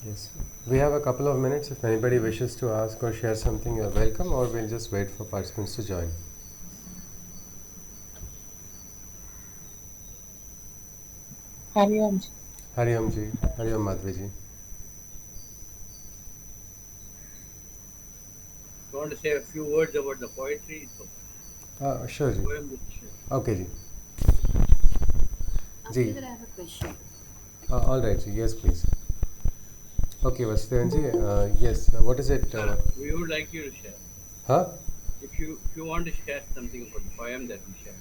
Yes. We have a couple of minutes. If anybody wishes to ask or share something, you're welcome, or we'll just wait for participants to join. Hariom. Hariom ji, Hariom Madhvi ji. You want to say a few words about the poetry? So, Sure ji. poem that you shared. Okay ji. After Ji. that, I have a question. All right ji. Yes, please. Okay, Vasudevan ji. Yes. What is it? We would like you to share. Huh? If you want to share something about the poem that we shared.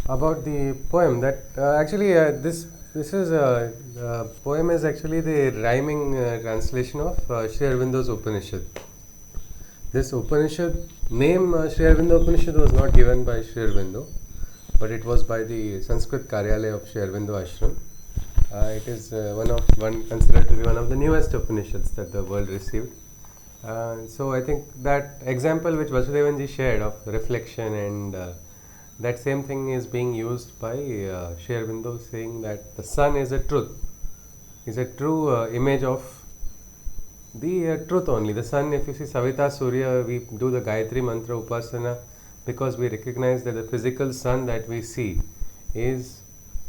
About the poem that actually this is the poem is actually the rhyming translation of Sri Aurobindo's Upanishad. This Upanishad name Sri Aurobindo Upanishad was not given by Sri Aurobindo, but it was by the Sanskrit Karyalaya of Sri Aurobindo Ashram. It is one considered to be one of the newest Upanishads that the world received. So I think that example which Vasudevanji shared of reflection and that same thing is being used by Sri Aurobindo, saying that the sun is a truth, is a true image of the truth only. The sun, if you see Savita Surya, we do the Gayatri Mantra Upasana because we recognize that the physical sun that we see is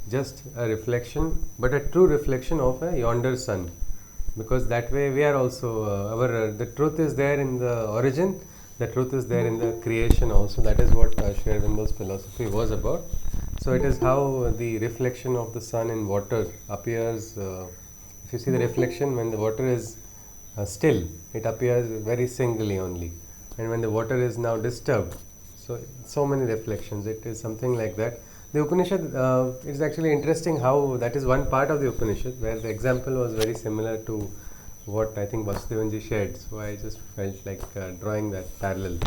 just a reflection, but a true reflection of a yonder sun. Because that way we are also, the truth is there in the origin, the truth is there in the creation also. That is what Sri Aurobindo's philosophy was about. So it is how the reflection of the sun in water appears. If you see the reflection when the water is still, it appears very singly only, and when the water is now disturbed, so many reflections. It is something like that. The Upanishad, it's actually interesting how that is one part of the Upanishad where the example was very similar to what I think Vasudevanji shared. So I just felt like drawing that parallel.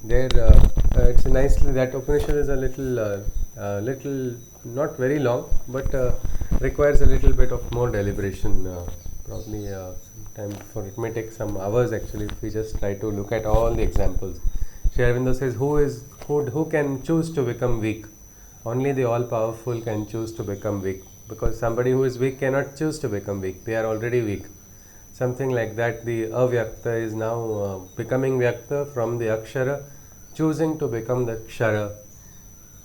There, it's nicely that Upanishad is a little not very long, but requires a little bit of more deliberation. Probably some time for it may take some hours actually if we just try to look at all the examples. Sri Aurobindo says, who can choose to become weak? Only the all-powerful can choose to become weak, because somebody who is weak cannot choose to become weak. They are already weak. Something like that. The avyakta is now becoming vyakta from the akshara, choosing to become the kshara.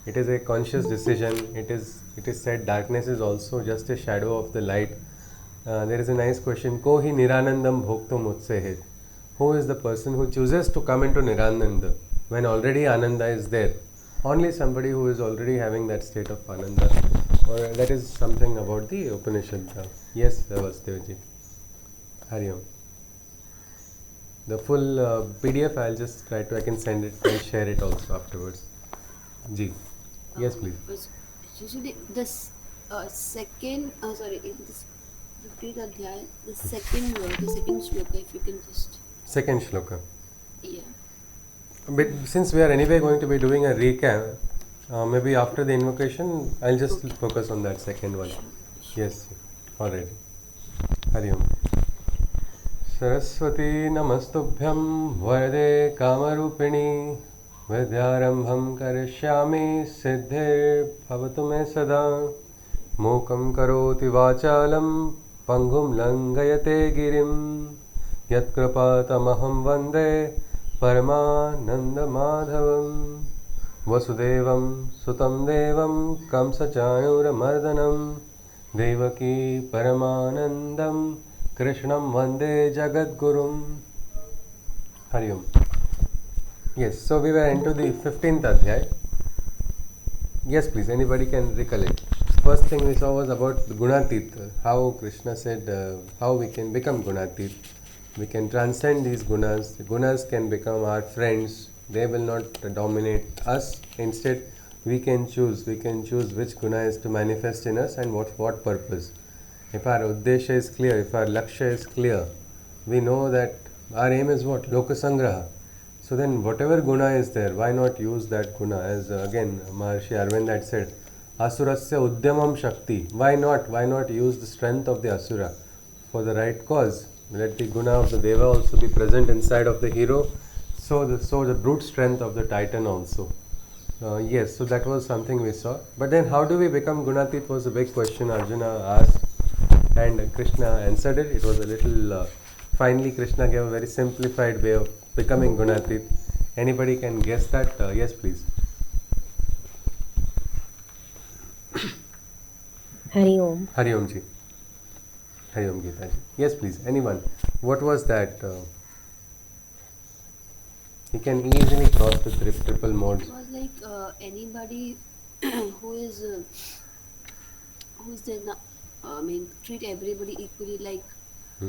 It is a conscious decision. It is said darkness is also just a shadow of the light. There is a nice question. Ko hi niranandam bhoktum utsehet. Who is the person who chooses to come into nirananda when already ananda is there? Only somebody who is already having that state of ananda. Or that is something about the Upanishad. Yes, Vasudevji. Hari Om. The full PDF I'll just try to, I can send it and share it also afterwards. Ji. Yes, please. Was usually this second, sorry, in this 15th adhyay, the second word, the second shloka, if you can just, Second shloka. yeah. But since we are anyway going to be doing a recap, maybe after the invocation, I'll just Okay. focus on that second one. Sure, sure. Yes, alright. Hari Om. Saraswati नमस्तुभ्यं वरदे कामरूपिणी विद्यारम्भं करिष्यामि सिद्धिर्भवतु मे सदा मूकं करोति वाचालं पङ्गुं लङ्घयते गिरिं यत्कृपातमहं वन्दे परमानन्दमाधवं वसुदेवं सुतं देवं कंसचाणूरमर्दनं Devaki परमानन्दं Krishnam Vande Jagadgurum. Hari Om. Yes, so we were into the 15th Adhyay. Yes, please, anybody can recollect. First thing we saw was about the Gunatit, how Krishna said how we can become Gunatit. We can transcend these gunas. The gunas can become our friends. They will not dominate us. Instead, we can choose. We can choose which guna is to manifest in us and what purpose. If our uddesha is clear, if our lakshya is clear, we know that our aim is what? Lokasangraha. So then whatever guna is there, why not use that guna? As again Maharshi Arvind had said, Asurasya udyamam shakti. Why not? Why not use the strength of the asura for the right cause? Let the guna of the deva also be present inside of the hero. So the brute strength of the titan also. Yes, so that was something we saw. But then how do we become Gunatit was a big question Arjuna asked. And Krishna answered it. It was a little finally Krishna gave a very simplified way of becoming Gunatit. Anybody can guess that? Yes, please. Hari Om. Hari Om ji. Hari Om Geeta ji. Yes, please. Anyone? What was that? You can easily cross the triple modes. It was like anybody who is the I mean treat everybody equally, like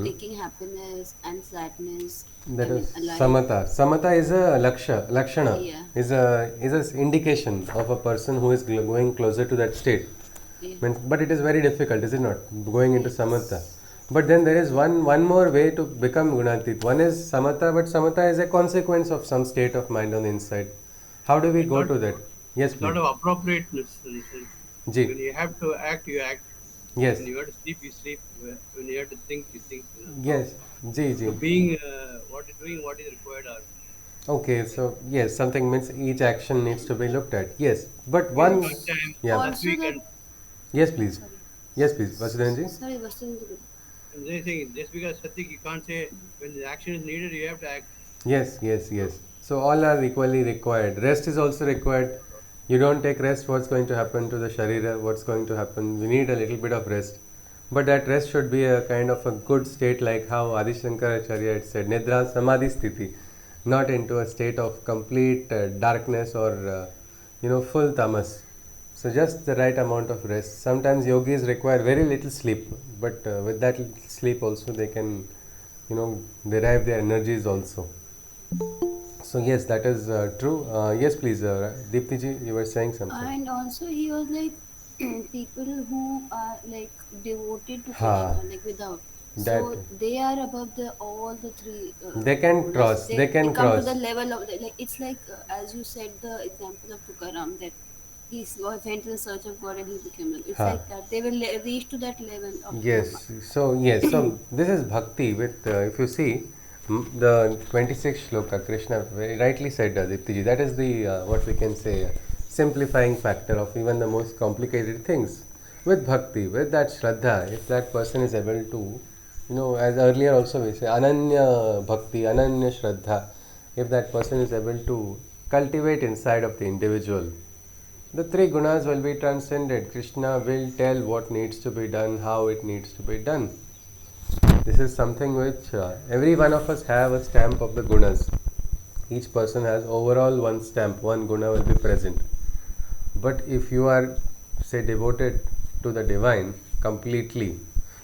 taking happiness and sadness. That I is mean, alive. Samata. Samata is a lakshana. Yeah. Is an indication of a person who is going closer to that state. Yeah. But it is very difficult, is it not? Going into Yes. Samatha. But then there is one more way to become Gunatit. One is Samatha, but Samatha is a consequence of some state of mind on the inside. How do we go to that? Yes, lot please. of appropriateness in the sense. When Ji. you have to act, you act. Yes. When you have to sleep, you sleep. When you have to think, you think. Yes. Ji, So ji. being what is doing what is required are. Okay, so yes, something means each action needs to be looked at. Yes. But one. One time, Yeah. last Also week, that. and Yes, please. Sorry. Yes, please. Vasudevan ji. Sorry, Vasu. I'm just saying, just because Satik, you can't say when the action is needed, you have to act. Yes, yes, yes. So all are equally required. Rest is also required. You don't take rest, what's going to happen to the sharira? What's going to happen? We need a little bit of rest. But that rest should be a kind of a good state, like how Adi Shankaracharya had said, Nidra Samadhi Sthiti, not into a state of complete darkness or full tamas. So just the right amount of rest. Sometimes yogis require very little sleep, but with that little sleep also they can, derive their energies also. So yes, that is true. Yes, please, Deepti ji, you were saying something. And also he was like people who are like devoted to Ha. Krishna, like without. That- So they are above all the three. They can gunas. cross, they can come cross. to the level of like it's like as you said the example of Tukaram, that he went in search of God and he became. It's Ha. like that they will reach to that level of Yes, so this is bhakti with, if you see, the 26th shloka, Krishna very rightly said, Aditya ji, that is the, what we can say, simplifying factor of even the most complicated things. With bhakti, with that shraddha, if that person is able to, as earlier also we say, ananya bhakti, ananya shraddha, if that person is able to cultivate inside of the individual, the three gunas will be transcended. Krishna will tell what needs to be done, how it needs to be done. This is something which every one of us have a stamp of the gunas. Each person has overall one stamp, one guna will be present. But if you are, say, devoted to the divine completely,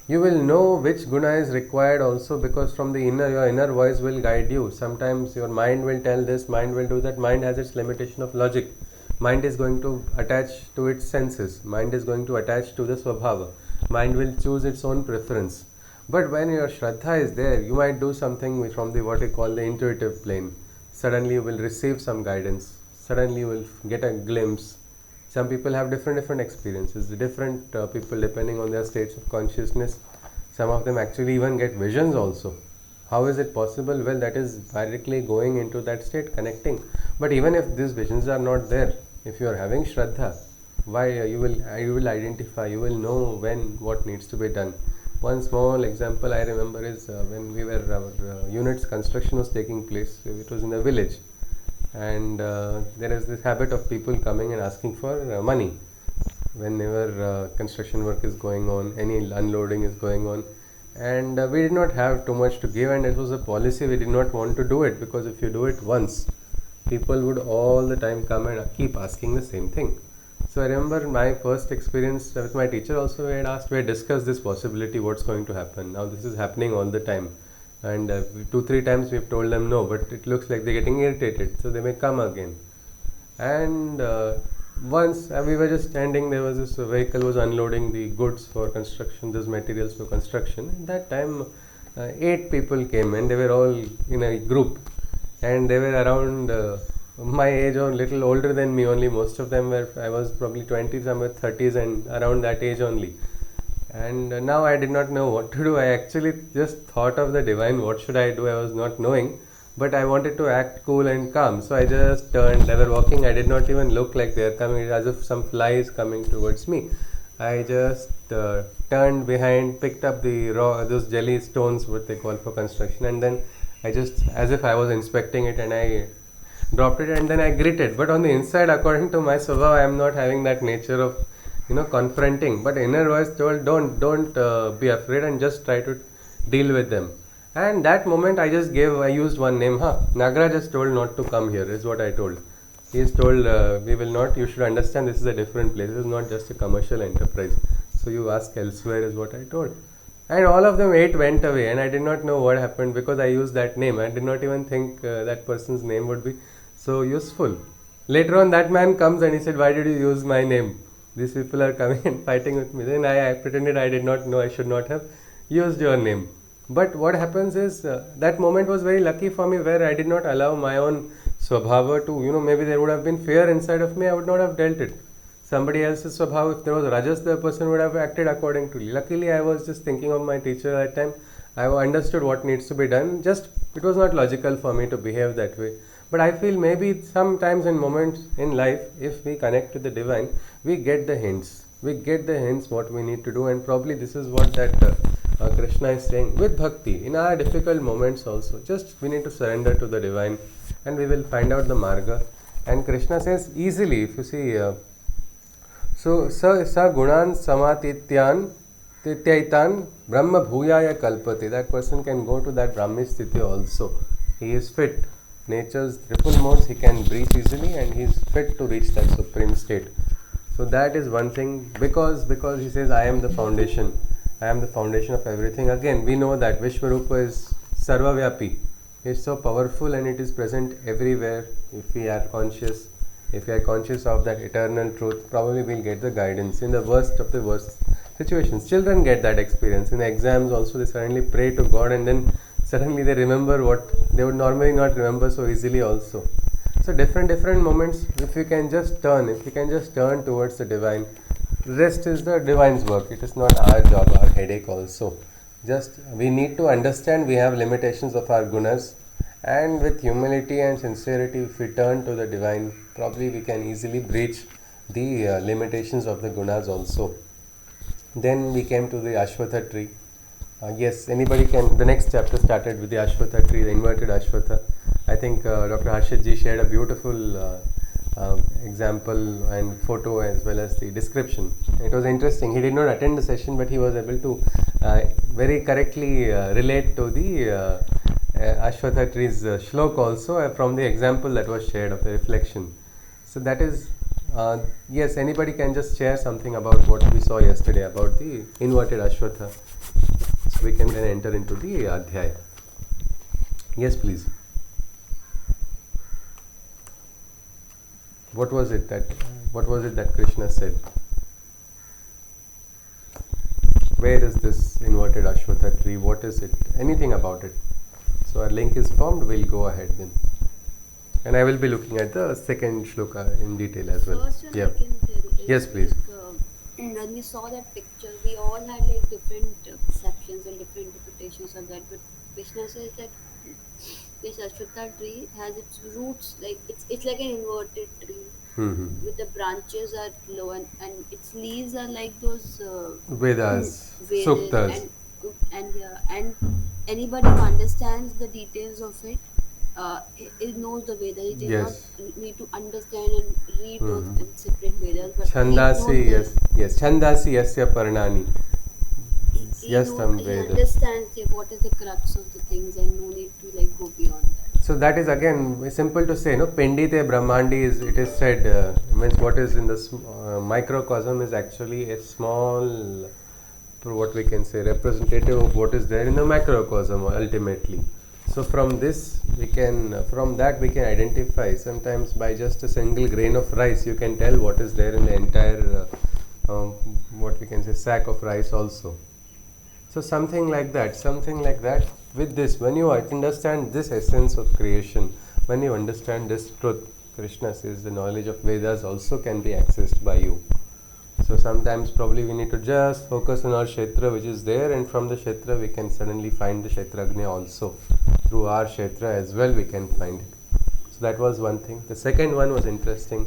you will know which guna is required also, because from the your inner voice will guide you. Sometimes your mind will tell this, mind will do that. Mind has its limitation of logic. Mind is going to attach to its senses. Mind is going to attach to the swabhava. Mind will choose its own preference. But when your shraddha is there, you might do something from the what we call the intuitive plane. Suddenly you will receive some guidance. Suddenly you will get a glimpse. Some people have different experiences. Different people depending on their states of consciousness. Some of them actually even get visions also. How is it possible? Well, that is directly going into that state, connecting. But even if these visions are not there, if you are having shraddha, why you will identify, you will know when what needs to be done. One small example I remember is when our unit's construction was taking place. It was in a village, and there is this habit of people coming and asking for money whenever construction work is going on, any unloading is going on. And we did not have too much to give, and it was a policy. We did not want to do it, because if you do it once, people would all the time come and keep asking the same thing. So I remember my first experience with my teacher also. We had discussed this possibility, what's going to happen. Now this is happening all the time, and 2-3 times we've told them no, but it looks like they're getting irritated, so they may come again. And once we were just standing, there was this vehicle was unloading the goods for construction, those materials for construction. At that time 8 people came, and they were all in a group, and they were around my age or little older than me only. Most of them were, I was probably 20, some were 30s and around that age only. And now I did not know what to do. I actually just thought of the divine, what should I do? I was not knowing, but I wanted to act cool and calm. So I just turned, they were walking, I did not even look like they are coming, as if some fly is coming towards me. I just turned behind, picked up the those jelly stones, what they call for construction, and then I just, as if I was inspecting it, and I dropped it, and then I gritted. But on the inside, according to my swabha, I am not having that nature of, confronting. But inner voice told, don't be afraid, and just try to deal with them. And that moment, I used one name. Nagaraj just told not to come here, is what I told. He is told, we will not, you should understand this is a different place. This is not just a commercial enterprise. So you ask elsewhere, is what I told. And all of them 8 went away, and I did not know what happened because I used that name. I did not even think that person's name would be so useful. Later on, that man comes and he said, why did you use my name? These people are coming and fighting with me. Then I pretended I did not know, I should not have used your name. But what happens is, that moment was very lucky for me, where I did not allow my own swabhava to, maybe there would have been fear inside of me, I would not have dealt it. Somebody else's swabhava, if there was rajas, the person would have acted accordingly. Luckily, I was just thinking of my teacher at that time. I understood what needs to be done. Just, it was not logical for me to behave that way. But I feel maybe sometimes in moments in life, if we connect to the divine, we get the hints. We get the hints what we need to do, and probably this is what that Krishna is saying with bhakti. In our difficult moments also, just we need to surrender to the divine, and we will find out the marga. And Krishna says easily, if you see, so sa gunan samatityan tityaitan brahma bhuyaya kalpate. That person can go to that Brahmi sthiti also. He is fit. Nature's triple modes, he can breathe easily, and he is fit to reach that supreme state. So that is one thing, because he says, I am the foundation. I am the foundation of everything. Again, we know that Vishwarupa is Sarvavyapi. It is so powerful, and it is present everywhere. If we are conscious of that eternal truth, probably we'll get the guidance in the worst of the worst situations. Children get that experience. In the exams also, they suddenly pray to God, and then suddenly they remember what they would normally not remember so easily also. So different moments, if you can just turn towards the divine, rest is the divine's work. It is not our job, our headache also. Just we need to understand we have limitations of our gunas, and with humility and sincerity, if we turn to the divine, probably we can easily breach the limitations of the gunas also. Then we came to the Ashwatha tree. Yes, anybody can. The next chapter started with the Ashwatha tree, the inverted Ashwatha. I think Dr. Harshit ji shared a beautiful example and photo, as well as the description. It was interesting. He did not attend the session, but he was able to very correctly relate to the Ashwatha tree's shlok also from the example that was shared of the reflection. So that is, yes, anybody can just share something about what we saw yesterday about the inverted Ashwatha. So we can then enter into the Adhyaya. Yes, please. What was it that Krishna said? Where is this inverted Ashwatha tree? What is it? Anything about it? So our link is formed. We'll go ahead then, and I will be looking at the second shloka in detail as well. First one I can tell is, Yes, please. when we saw that picture, we all had like different perceptions and different interpretations of that. But Krishna says that this Ashwatha tree has its roots, like it's like an inverted tree, with the branches are low, and its leaves are like those Vedas, Vedas, Suktas. and anybody who understands the details of it, it knows the Vedas. It does not need to understand and read those separate Vedas, but Chandasi, yes. Chandasi yasya parnani. Yes, some he Vedas. understands what is the crux of the things, and no need to like go beyond that. So that is again simple to say. No, Pendite Brahmandi is. It is said means what is in the microcosm is actually a small, what we can say, representative of what is there in the macrocosm ultimately. So from this we can identify. Sometimes by just a single grain of rice, you can tell what is there in the entire what we can say sack of rice also. So something like that. With this, when you understand this essence of creation, when you understand this truth, Krishna says the knowledge of Vedas also can be accessed by you. So sometimes probably we need to just focus on our Kshetra which is there, and from the Kshetra we can suddenly find the Kshetragnya also. Through our Kshetra as well we can find it. So that was one thing. The second one was interesting.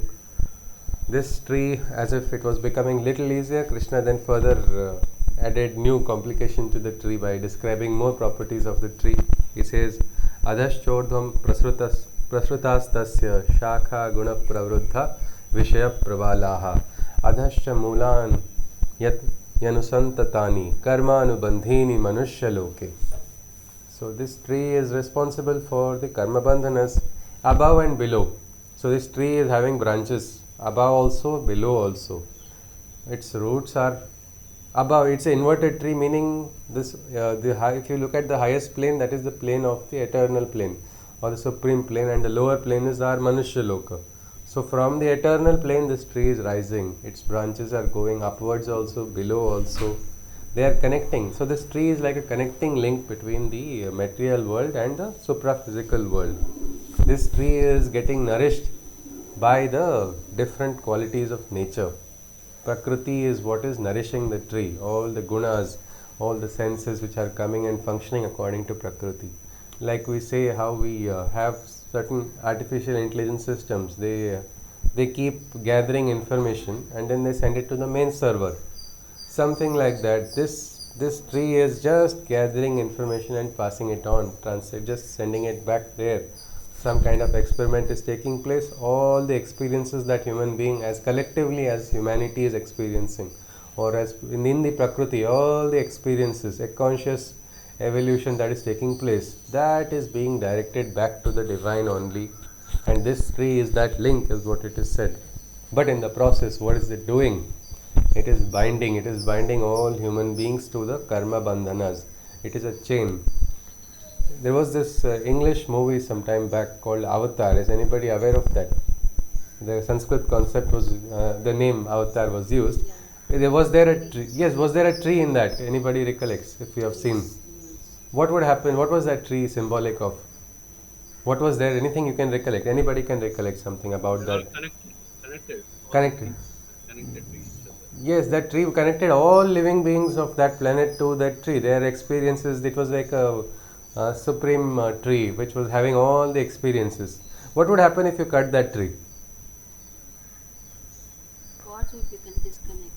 this tree, as if it was becoming little easier, Krishna then further added new complication to the tree by describing more properties of the tree. He says, Adhaschordhvam prasrutastasya shakha guna pravruddha vishaya pravalaha adhascha mulan yat yanusantatani karmanubandhini manushya loke. So this tree is responsible for the karma bandhanas above and below. So this tree is having branches above also, below also. Its roots are above. It's an inverted tree, meaning this if you look at the highest plane, that is the plane of the eternal plane or the supreme plane, and the lower plane is our Manushya Loka. So from the eternal plane, this tree is rising. Its branches are going upwards also, below also. They are connecting. So this tree is like a connecting link between the material world and the supra-physical world. This tree is getting nourished by the different qualities of nature. Prakriti is what is nourishing the tree, all the gunas, all the senses which are coming and functioning according to Prakriti. Like we say how we have certain artificial intelligence systems, they keep gathering information and then they send it to the main server. Something like that. This tree is just gathering information and passing it on, just sending it back there. Some kind of experiment is taking place. All the experiences that human being, as collectively as humanity is experiencing, or as in the Prakriti, all the experiences, a conscious evolution that is taking place, that is being directed back to the divine only. And this tree is that link, is what it is said. But in the process, what is it doing? It is binding all human beings to the karma bandhanas. It is a chain. There was this English movie some time back called Avatar. Is anybody aware of that? The Sanskrit concept was, the name Avatar was used. Was there a tree? Yes, was there a tree in that? Anybody recollects, if you have seen? What would happen? What was that tree symbolic of? What was there? Anything you can recollect? Anybody can recollect something about They are that? connected. Connected. Connected to each other. Yes, that tree connected all living beings of that planet to that tree. Their experiences, it was like a supreme tree which was having all the experiences. What would happen if you cut that tree? Gods would become disconnected.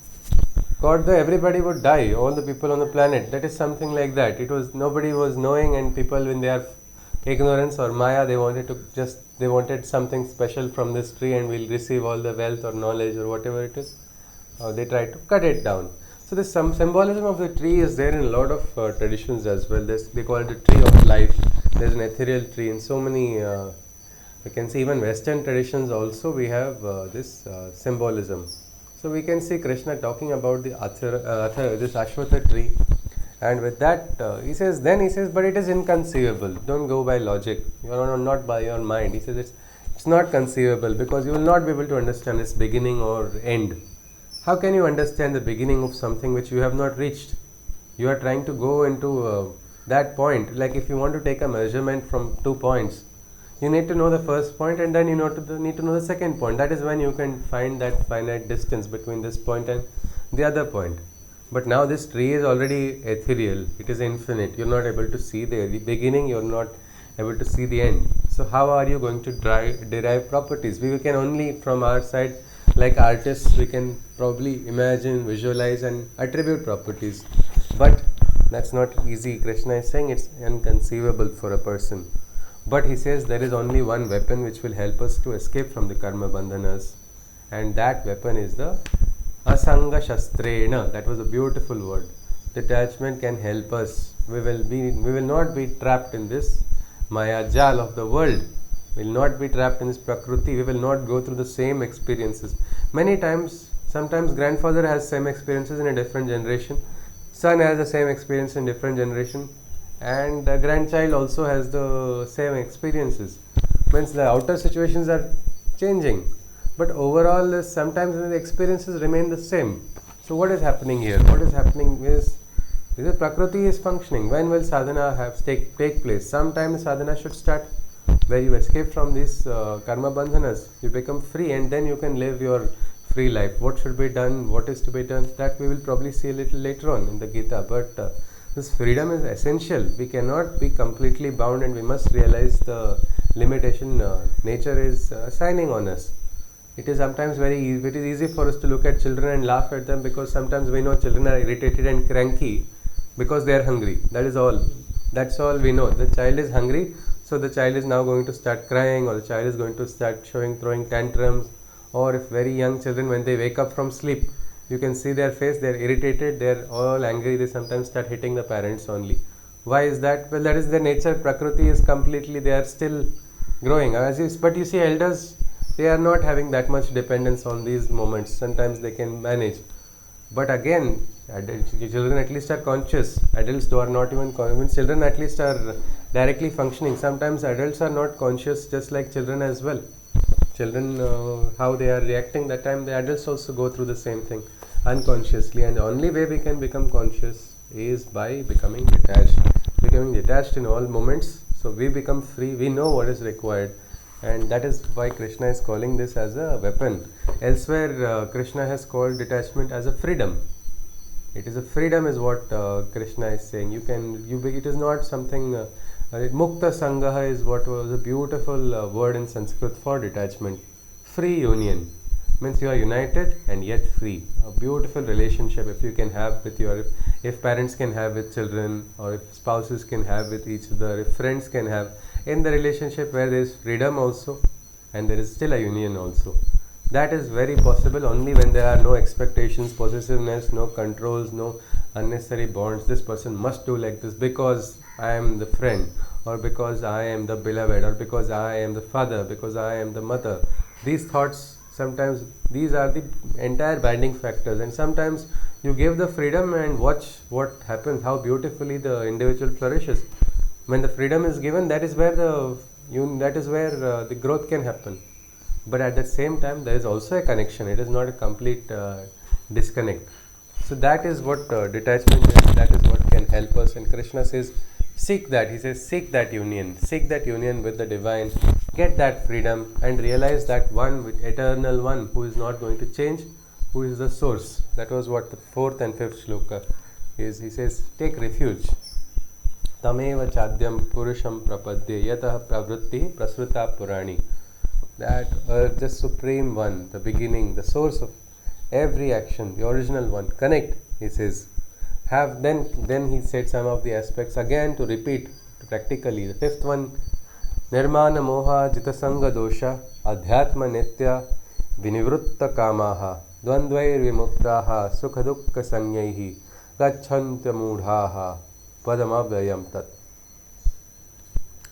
Everybody would die, all the people on the planet. That is something like that. It was, nobody was knowing, and people, when they are ignorance or maya, they wanted something special from this tree and will receive all the wealth or knowledge or whatever it is. They try to cut it down. So there's some symbolism of the tree is there in a lot of traditions as well. They call it the tree of life. There's an ethereal tree in so many, you can see even Western traditions also we have this symbolism. So we can see Krishna talking about the this Ashwatha tree, and with that he says, but it is inconceivable. Don't go by logic. You are not by your mind. He says it's not conceivable because you will not be able to understand its beginning or end. How can you understand the beginning of something which you have not reached? You are trying to go into that point. Like if you want to take a measurement from 2 points, you need to know the first point and then you need to know the second point. That is when you can find that finite distance between this point and the other point. But now this tree is already ethereal. It is infinite. You are not able to see the beginning. You are not able to see the end. So how are you going to derive properties? We can only from our side, like artists, we can probably imagine, visualize and attribute properties. But that's not easy. Krishna is saying it's inconceivable for a person. But he says there is only one weapon which will help us to escape from the karma bandhanas, and that weapon is the asanga shastrena. That was a beautiful word. Detachment can help us. We will not be trapped in this maya jal of the world. We will not be trapped in this prakriti. We will not go through the same experiences. Many times, sometimes grandfather has same experiences in a different generation. Son has the same experience in different generation. And the grandchild also has the same experiences. Means the outer situations are changing, but overall sometimes the experiences remain the same. So what is happening here? What is happening is the prakriti is functioning. When will sadhana take place? Sometimes sadhana should start where you escape from these karma bandhanas. You become free and then you can live your free life. What should be done? What is to be done? That we will probably see a little later on in the Gita. But this freedom is essential. We cannot be completely bound and we must realize the limitation nature is assigning on us. It is sometimes it is easy for us to look at children and laugh at them, because sometimes we know children are irritated and cranky because they are hungry. That is all. That's all we know. The child is hungry, so the child is now going to start crying, or the child is going to start throwing tantrums. Or if very young children, when they wake up from sleep, you can see their face, they are irritated, they are all angry, they sometimes start hitting the parents only. Why is that? Well, that is their nature. Prakriti is completely, they are still growing. But you see, elders, they are not having that much dependence on these moments. Sometimes they can manage. But again, children at least are conscious. Adults who are not even conscious, children at least are directly functioning. Sometimes adults are not conscious, just like children as well. Children, how they are reacting, that time the adults also go through the same thing unconsciously. And the only way we can become conscious is by becoming detached in all moments. So we become free, we know what is required. And that is why Krishna is calling this as a weapon. Elsewhere, Krishna has called detachment as a freedom. It is a freedom, is what Krishna is saying. It is not something. Mukta Sangaha is what was a beautiful word in Sanskrit for detachment. Free union means you are united and yet free. A beautiful relationship if you can have with if parents can have with children, or if spouses can have with each other, if friends can have. In the relationship where there is freedom also, and there is still a union also. That is very possible only when there are no expectations, possessiveness, no controls, no unnecessary bonds. This person must do like this because I am the friend, or because I am the beloved, or because I am the father, because I am the mother. These thoughts, sometimes these are the entire binding factors, and sometimes you give the freedom and watch what happens, how beautifully the individual flourishes. When the freedom is given, that is where the growth can happen. But at the same time, there is also a connection. It is not a complete disconnect. So that is what detachment is. That is what can help us. And Krishna says, seek that. He says, seek that union. Seek that union with the divine. Get that freedom and realize that one, with eternal one, who is not going to change, who is the source. That was what the 4th and 5th shloka is. He says, take refuge. Tameva chadyam purusham prapadye yatah pravritti prasruta purani. That the supreme one, the beginning, the source of every action, the original one, connect, he says. Then he said some of the aspects again to repeat practically. The 5th one, nirmana moha jitasanga dosha adhyatma nitya vinivrutta kamaha dvandvair vimuktaha sukha dukkha sanyaihi gacchantya mudhaha padamavyayam tat.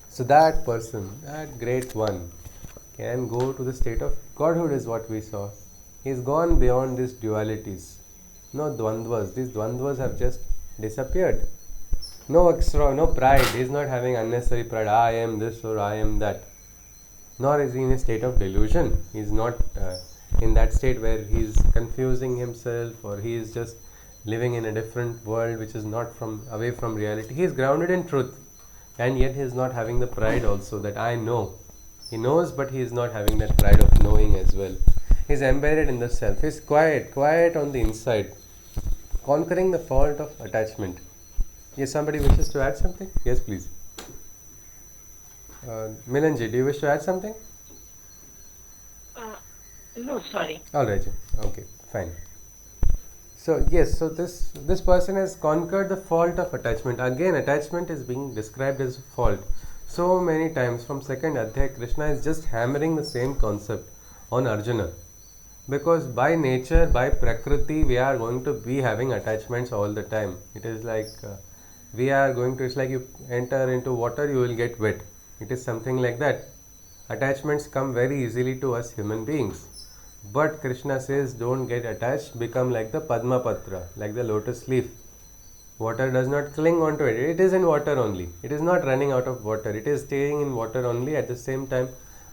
So that person, that great one, can go to the state of Godhood, is what we saw. He is gone beyond these dualities. No dvandvas. These dvandvas have just disappeared. No pride. He is not having unnecessary pride. I am this or I am that. Nor is he in a state of delusion. He is not in that state where he is confusing himself, or he is just living in a different world which is not away from reality. He is grounded in truth, and yet he is not having the pride also that I know. He knows, but he is not having that pride of knowing as well. He is embedded in the self. He is quiet on the inside, conquering the fault of attachment. Yes, somebody wishes to add something? Yes, please. Milanji, do you wish to add something? No, sorry. All right. Okay, fine. So yes, so this person has conquered the fault of attachment. Again, attachment is being described as fault. So many times from 2nd Adhyaya, Krishna is just hammering the same concept on Arjuna. Because by nature, by Prakriti, we are going to be having attachments all the time. It is like it's like you enter into water, you will get wet. It is something like that. Attachments come very easily to us human beings. But Krishna says, don't get attached, become like the Padma Patra, like the lotus leaf. Water does not cling onto it. It is in water only. It is not running out of water. It is staying in water only. At the same time,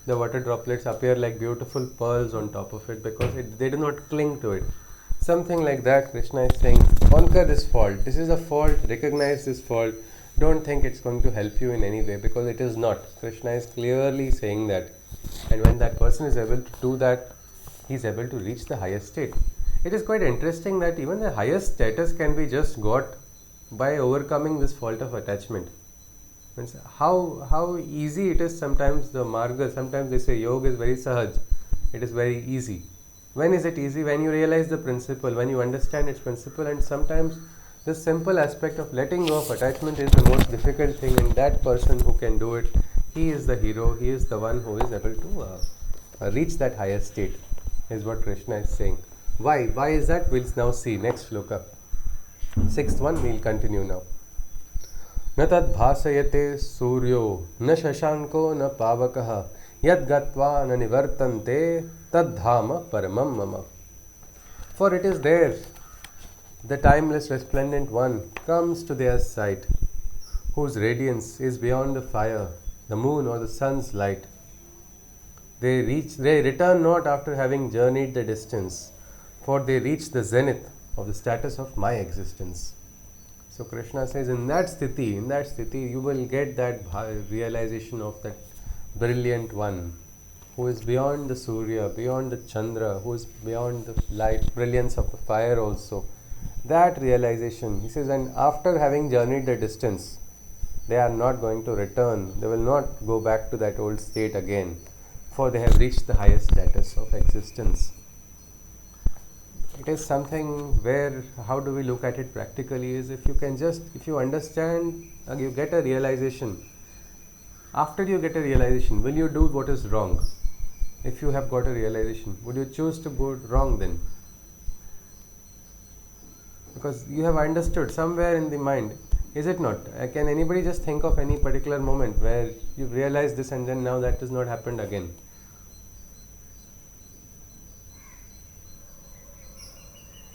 the water droplets appear like beautiful pearls on top of it because they do not cling to it. Something like that, Krishna is saying, conquer this fault. This is a fault. Recognize this fault. Don't think it's going to help you in any way, because it is not. Krishna is clearly saying that. And when that person is able to do that, he is able to reach the highest state. It is quite interesting that even the highest status can be just got by overcoming this fault of attachment. How easy it is sometimes, the marga, sometimes they say yoga is very sahaj. It is very easy. When is it easy? When you realize the principle, when you understand its principle, and sometimes the simple aspect of letting go of attachment is the most difficult thing, and that person who can do it, he is the hero, he is the one who is able to reach that higher state, is what Krishna is saying. Why? Why is that? We'll now see. Next shloka. Sixth one, we'll continue now. न तद्भासयते सूर्यो न शशांको न पावकः यद् गत्वा न निवर्तन्ते तद्धाम परमं मम. For it is there, the timeless resplendent one comes to their sight, whose radiance is beyond the fire, the moon or the sun's light. They return not after having journeyed the distance, for they reach the zenith of the status of my existence. So Krishna says, in that sthiti, you will get that realization of that brilliant one, who is beyond the Surya, beyond the Chandra, who is beyond the light, brilliance of the fire also. That realization, he says, and after having journeyed the distance, they are not going to return, they will not go back to that old state again, for they have reached the highest status of existence. It is something where, how do we look at it practically, is if you understand, you get a realization. After you get a realization, will you do what is wrong? If you have got a realization, would you choose to go wrong then? Because you have understood somewhere in the mind, is it not? Can anybody just think of any particular moment where you realize this and then now that has not happened again?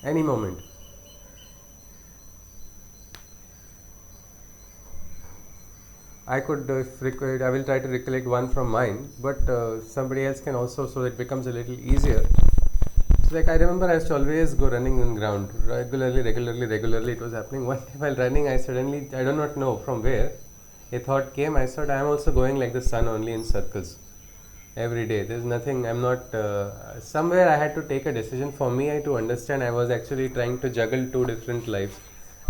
Any moment. I could, if required, I will try to recollect one from mine, but somebody else can also, so it becomes a little easier. So like I remember I used to always go running on ground, regularly, it was happening. One day while running, I suddenly, I do not know from where, a thought came, I thought I am also going like the sun, only in circles. Every day, there's nothing, I'm not, somewhere I had to take a decision. For me, I to understand, I was actually trying to juggle two different lives,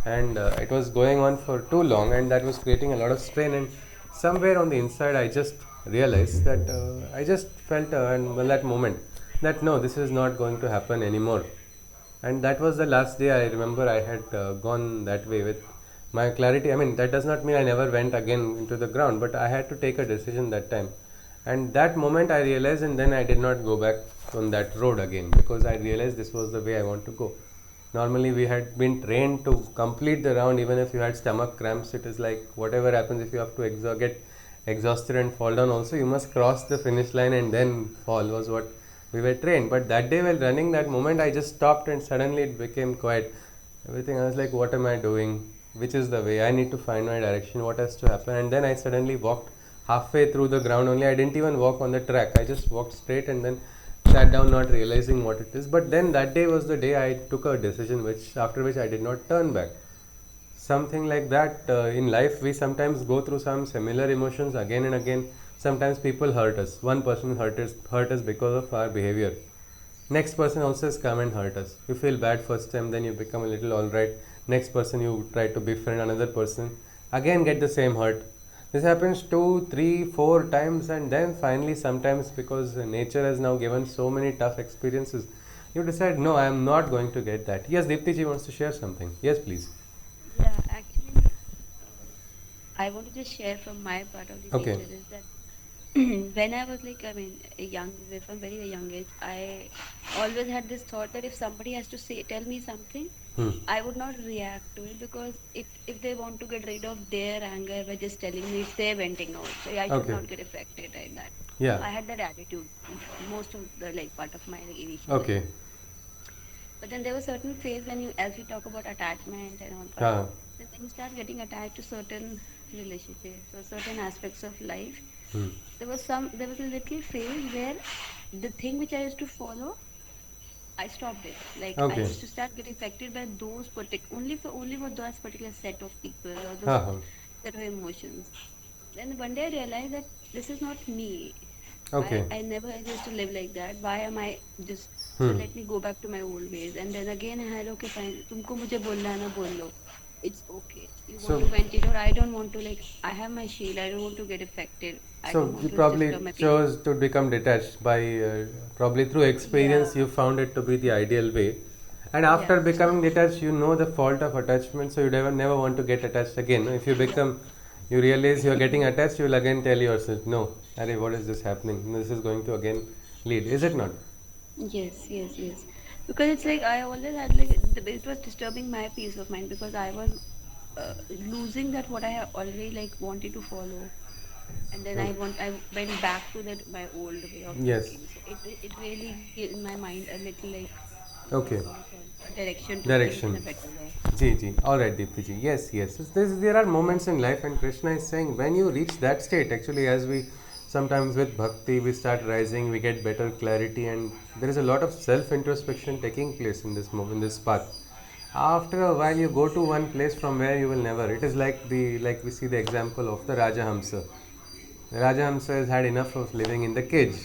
and it was going on for too long, and that was creating a lot of strain, and somewhere on the inside I just realized that I just felt in that moment that no, this is not going to happen anymore. And that was the last day I remember I had gone that way with my clarity. I mean, that does not mean I never went again into the ground, but I had to take a decision that time. And that moment I realized, and then I did not go back on that road again, because I realized this was the way I want to go. Normally we had been trained to complete the round, even if you had stomach cramps. It is like whatever happens, if you have to get exhausted and fall down also, you must cross the finish line and then fall, was what we were trained. But that day while running, that moment I just stopped and suddenly it became quiet. Everything, I was like, what am I doing? Which is the way? I need to find my direction. What has to happen? And then I suddenly walked halfway through the ground only. I didn't even walk on the track. I just walked straight and then sat down, not realizing what it is. But then that day was the day I took a decision, after which I did not turn back. Something like that in life, we sometimes go through some similar emotions again and again. Sometimes people hurt us. One person hurt us because of our behavior. Next person also has come and hurt us. You feel bad first time, then you become a little alright. Next person you try to befriend another person, again get the same hurt. This happens 2, 3, 4 times, and then finally sometimes, because nature has now given so many tough experiences, you decide, no, I am not going to get that. Yes, Deepti ji wants to share something. Yes, please. Yeah, actually, I want to just share from my part of the Okay. picture is that when I was like, I mean, from very young age, I always had this thought that if somebody has to tell me something, I would not react to it, because if they want to get rid of their anger by just telling me, it's their venting out, so I should Okay. not get affected like that. Yeah. I had that attitude most of the part of my initial Okay. life. But then there was certain phase when as we talk about attachment and all Ah. that, then you start getting attached to certain relationships or certain aspects of life. There was a little phase where the thing which I used to follow, I stopped it. Like I Okay. used to start getting affected by those only for those particular set of people or those Uh-huh. set of emotions. Then one day I realized that this is not me. Okay. I never used to live like that. Why am I just so let me go back to my old ways. And then again I had, okay fine, तुमको मुझे बोलना है ना बोल लो. it's okay. You want So, to vent it, or I don't want to, like, I have my shield. I don't want to get affected. I don't so you want to probably disturb my peace. chose to become detached by probably through Yeah, experience you found it to be the ideal way. And yeah, after becoming detached, you know the fault of attachment, so you never want to get attached again. If you become, you realize you are getting attached, you will again tell yourself, no, Arey, what is this happening? This is going to again lead, is it not? yes, yes, yes. Because it's like I always had like it was disturbing my peace of mind because I was losing that what I have already like wanted to follow, and then Okay. I went back to that my old way of Yes. thinking. So it really gave in my mind a little like Okay. what do you call, a direction to think in a Direction. better way. Ji, ji. All right, Deepti ji. Yes, yes. There are moments in life, and Krishna is saying when you reach that state, actually, as we sometimes with bhakti, we start rising, we get better clarity, and there is a lot of self introspection taking place in this moment, in this path. After a while, you go to one place from where you will never. It is like we see the example of the Rajahamsa. Rajahamsa has had enough of living in the cage.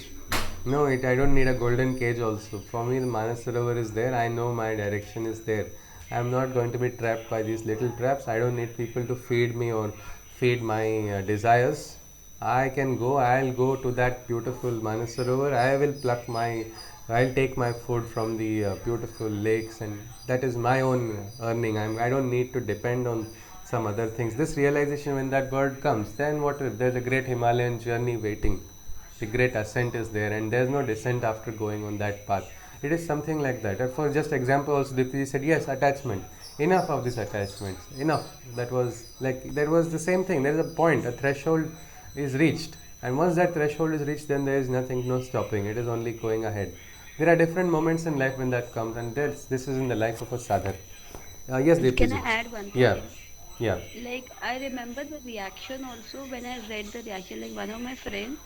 No, I don't need a golden cage also. For me, the Manasarovar is there. I know my direction is there. I am not going to be trapped by these little traps. I don't need people to feed me or feed my desires. I can go. I'll go to that beautiful Manasarovar. I'll take my food from the beautiful lakes, and that is my own earning. I don't need to depend on some other things. This realization, when that word comes, then what? There's a great Himalayan journey waiting. The great ascent is there, and there's no descent after going on that path. It is something like that. And for just example, also Dipti said, yes, attachment. Enough of these attachments. Enough. That was like there was the same thing. There is a point, a threshold is reached, and once that threshold is reached, then there is nothing, no stopping. It is only going ahead. There are different moments in life when that comes, and this is in the life of a sadhak. Yes, Dipti Can I ji. add one Yeah, thing? yeah. Like I remember the reaction also when I read the reaction. Like one of my friends,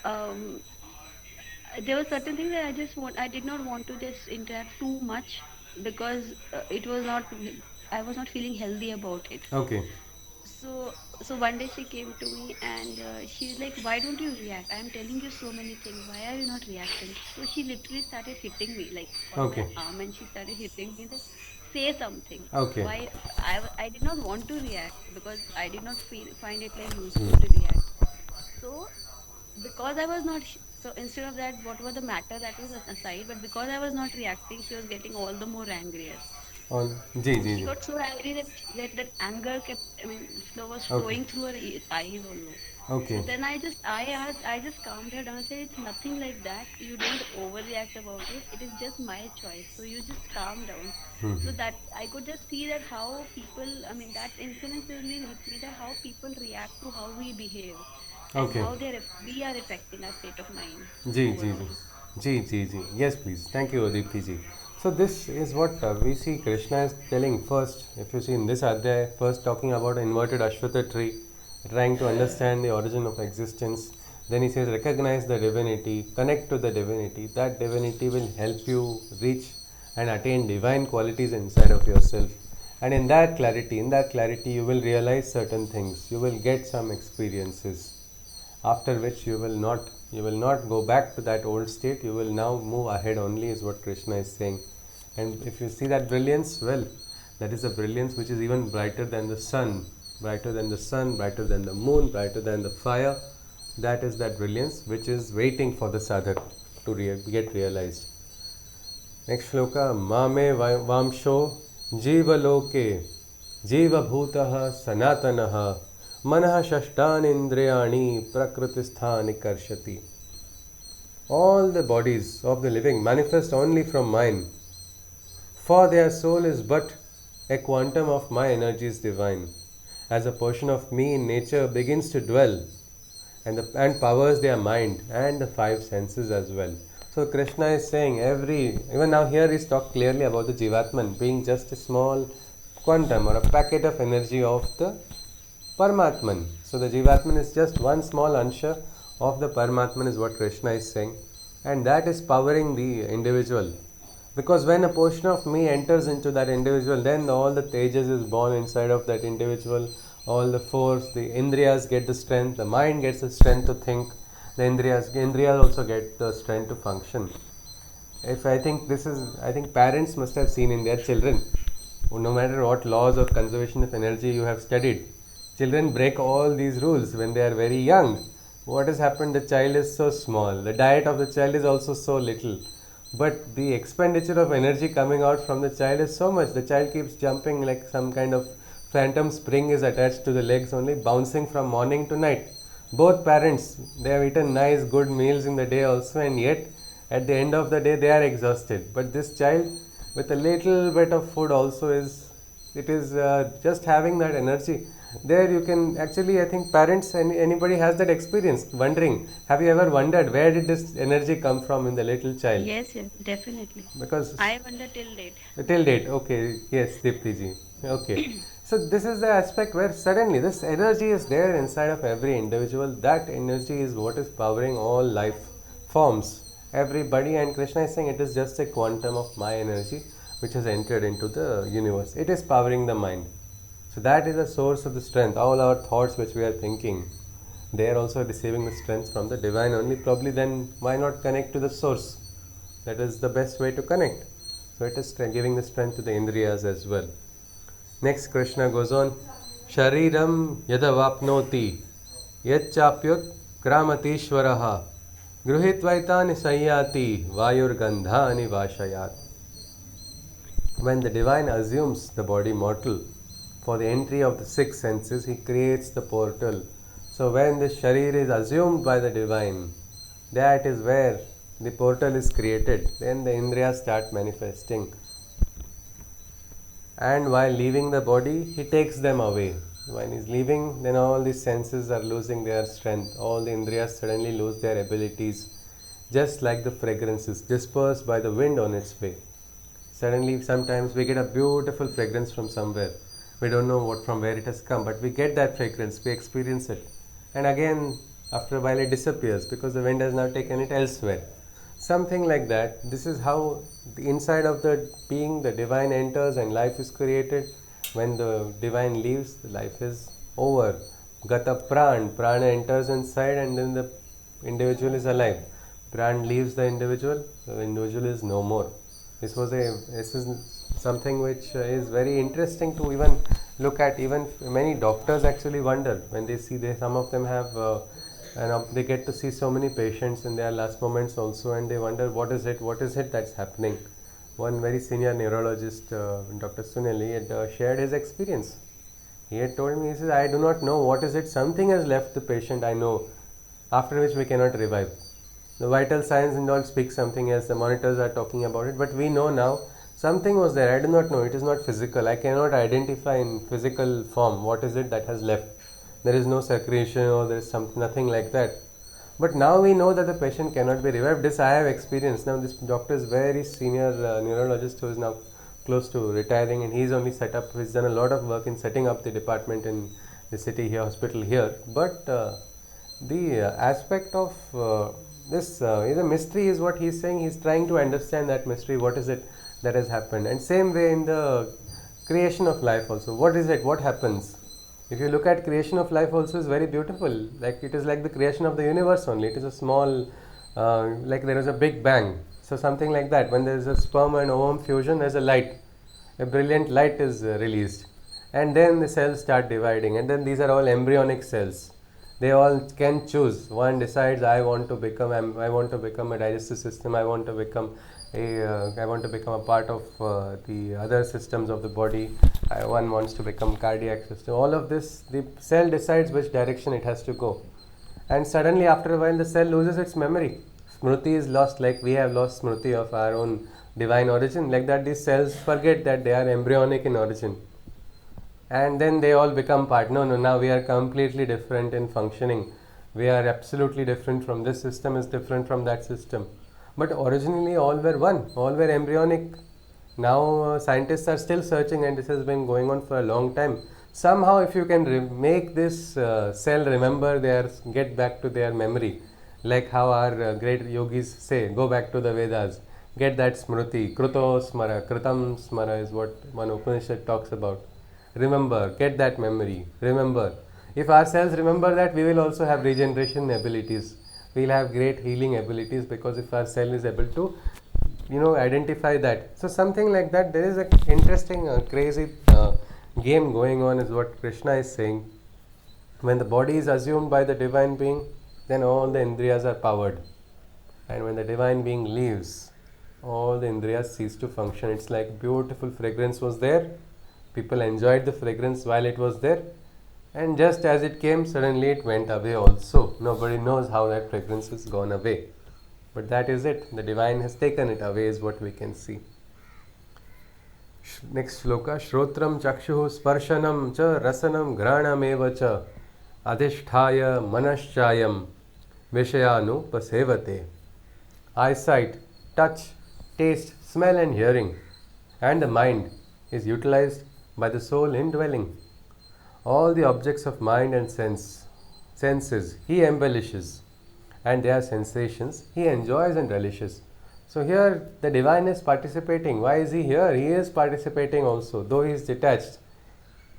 um, there were certain things that I did not want to just interact too much because it was not, I was not feeling healthy about it. Okay, So, so one day she came to me and she's like, "Why don't you react? I'm telling you so many things. Why are you not reacting?" So she literally started hitting me like on my okay, arm, and she started hitting me like, "Say something." okay. Why I did not want to react because I did not find it like useful to react. So because I was not so instead of that, what was the matter that was aside, but because I was not reacting, she was getting all the more angrier. On ji, And ji, she ji. got so angry that that anger kept, I mean, flow was Okay, flowing through her eyes also. So okay. then I just calmed her down and said, it's nothing like that. You don't overreact about it. It is just my choice. So you just calm down. So that I could just see that how people, I mean, that incident really hit me that how people react to how we behave and Okay. how we are affecting our state of mind Ji, ji, overall. ji. Ji, ji, ji. Yes, please. Thank you, Adipti ji. So this is what we see Krishna is telling first. If you see in this Adhyaya, first talking about an inverted Ashwatha tree, trying to understand the origin of existence. Then he says, recognize the divinity, connect to the divinity. That divinity will help you reach and attain divine qualities inside of yourself. And in that clarity, you will realize certain things. You will get some experiences, after which you will not go back to that old state. You will now move ahead only, is what Krishna is saying. And if you see that brilliance, well, that is a brilliance which is even brighter than the sun, brighter than the moon, brighter than the fire. That is that brilliance which is waiting for the sadhak to get realized. Next shloka, mame vamsho jivaloke जीवभूतः सनातनः मनः षष्ठानीन्द्रियाणि प्रकृतिस्थानि कर्षति. All the bodies of the living manifest only from mine, for their soul is but a quantum of my energies divine. As a portion of me in nature begins to dwell and powers their mind and the five senses as well. So Krishna is saying even now here he's talked clearly about the Jivatman being just a small quantum or a packet of energy of the Paramatman. So the Jivatman is just one small ansha of the Paramatman, is what Krishna is saying, and that is powering the individual. Because when a portion of me enters into that individual, then all the tejas is born inside of that individual, all the force, the indriyas get the strength, the mind gets the strength to think, the indriyas also get the strength to function. I think parents must have seen in their children no matter what laws of conservation of energy you have studied, children break all these rules when they are very young. What has happened? The child is so small, the diet of the child is also so little, but the expenditure of energy coming out from the child is so much. The child keeps jumping like some kind of phantom spring is attached to the legs, only bouncing from morning to night. Both parents, they have eaten nice good meals in the day also, and yet at the end of the day they are exhausted. But this child with a little bit of food also is just having that energy. There you can actually, I think parents and anybody has that experience, wondering, have you ever wondered where did this energy come from in the little child? Yes, yes, definitely. Because I wonder till date. till date, okay, yes, Dipti ji, okay. So this is the aspect where suddenly this energy is there inside of every individual. That energy is what is powering all life forms, everybody, and Krishna is saying it is just a quantum of my energy which has entered into the universe. It is powering the mind. So that is the source of the strength. All our thoughts which we are thinking, they are also receiving the strength from the divine only. Probably then why not connect to the source? That is the best way to connect. So it is giving the strength to the indriyas as well. Next, Krishna goes on, Shariram yadavapnoti yachapyut kramatishvaraha gruhitvaitani sayyati vayurgandhani vashayat. When the divine assumes the body mortal for the entry of the six senses, he creates the portal. So when the sharir is assumed by the divine, that is where the portal is created. Then the indriyas start manifesting. And while leaving the body, he takes them away. When he is leaving, then all the senses are losing their strength. All the indriyas suddenly lose their abilities, just like the fragrances dispersed by the wind on its way. Suddenly, sometimes we get a beautiful fragrance from somewhere. We don't know from where it has come, but we get that fragrance, we experience it. And again, after a while it disappears because the wind has now taken it elsewhere. Something like that. This is how the inside of the being, the divine enters and life is created. When the divine leaves, the life is over. Gata prana enters inside and then the individual is alive. Pran leaves the individual is no more. This is something which is very interesting to even look at. Even many doctors actually wonder when they see some of them have and they get to see so many patients in their last moments also, and they wonder what is it that's happening. One very senior neurologist, Dr. Sunil, he had shared his experience. He had told me, he says, I do not know what is it, something has left the patient, I know, after which we cannot revive. The vital signs and all speak something else, the monitors are talking about it, but we know now something was there, I do not know, it is not physical, I cannot identify in physical form what is it that has left. There is no secretion or there is nothing like that. But now we know that the patient cannot be revived. This I have experienced. Now this doctor is very senior neurologist who is now close to retiring, and he's done a lot of work in setting up the department in the city here, hospital here. But the aspect of this is a mystery is what he's saying. He's trying to understand that mystery. What is it that has happened? And same way in the creation of life also. What is it? What happens? If you look at creation of life also is very beautiful. Like it is like the creation of the universe only. It is a small, like there is a big bang. So something like that. When there is a sperm and ovum fusion, there is a light. A brilliant light is released. And then the cells start dividing. And then these are all embryonic cells. They all can choose. One decides, I want to become a digestive system. I want to become a part of the other systems of the body. One wants to become cardiac system. All of this, the cell decides which direction it has to go. And suddenly after a while the cell loses its memory. Smriti is lost, like we have lost Smriti of our own divine origin. Like that these cells forget that they are embryonic in origin. And then they all become part. No, now we are completely different in functioning. We are absolutely different from this system is different from that system. But originally all were one, all were embryonic. Now scientists are still searching, and this has been going on for a long time. Somehow if you can make this cell remember get back to their memory, like how our great yogis say, go back to the Vedas, get that smriti, kruto smara, kritam smara is what one Upanishad talks about. Remember, get that memory, remember. If our cells remember that, we will also have regeneration abilities. We will have great healing abilities, because if our cell is able to identify that. So something like that. There is a interesting, crazy game going on, is what Krishna is saying. When the body is assumed by the divine being, then all the indriyas are powered. And when the divine being leaves, all the indriyas cease to function. It's like beautiful fragrance was there. People enjoyed the fragrance while it was there. And just as it came, suddenly it went away also. Nobody knows how that fragrance has gone away. But that is it. The divine has taken it away, is what we can see. Next shloka. Shrotram chakshuhu sparshanam cha rasanam granam eva cha adhishthaya manaschayam vishayanu pasevate. Eyesight, touch, taste, smell and hearing, and the mind is utilized by the soul in dwelling. All the objects of mind and senses he embellishes, and their sensations he enjoys and relishes. So here the divine is participating. Why is he here? He is participating also, though he is detached.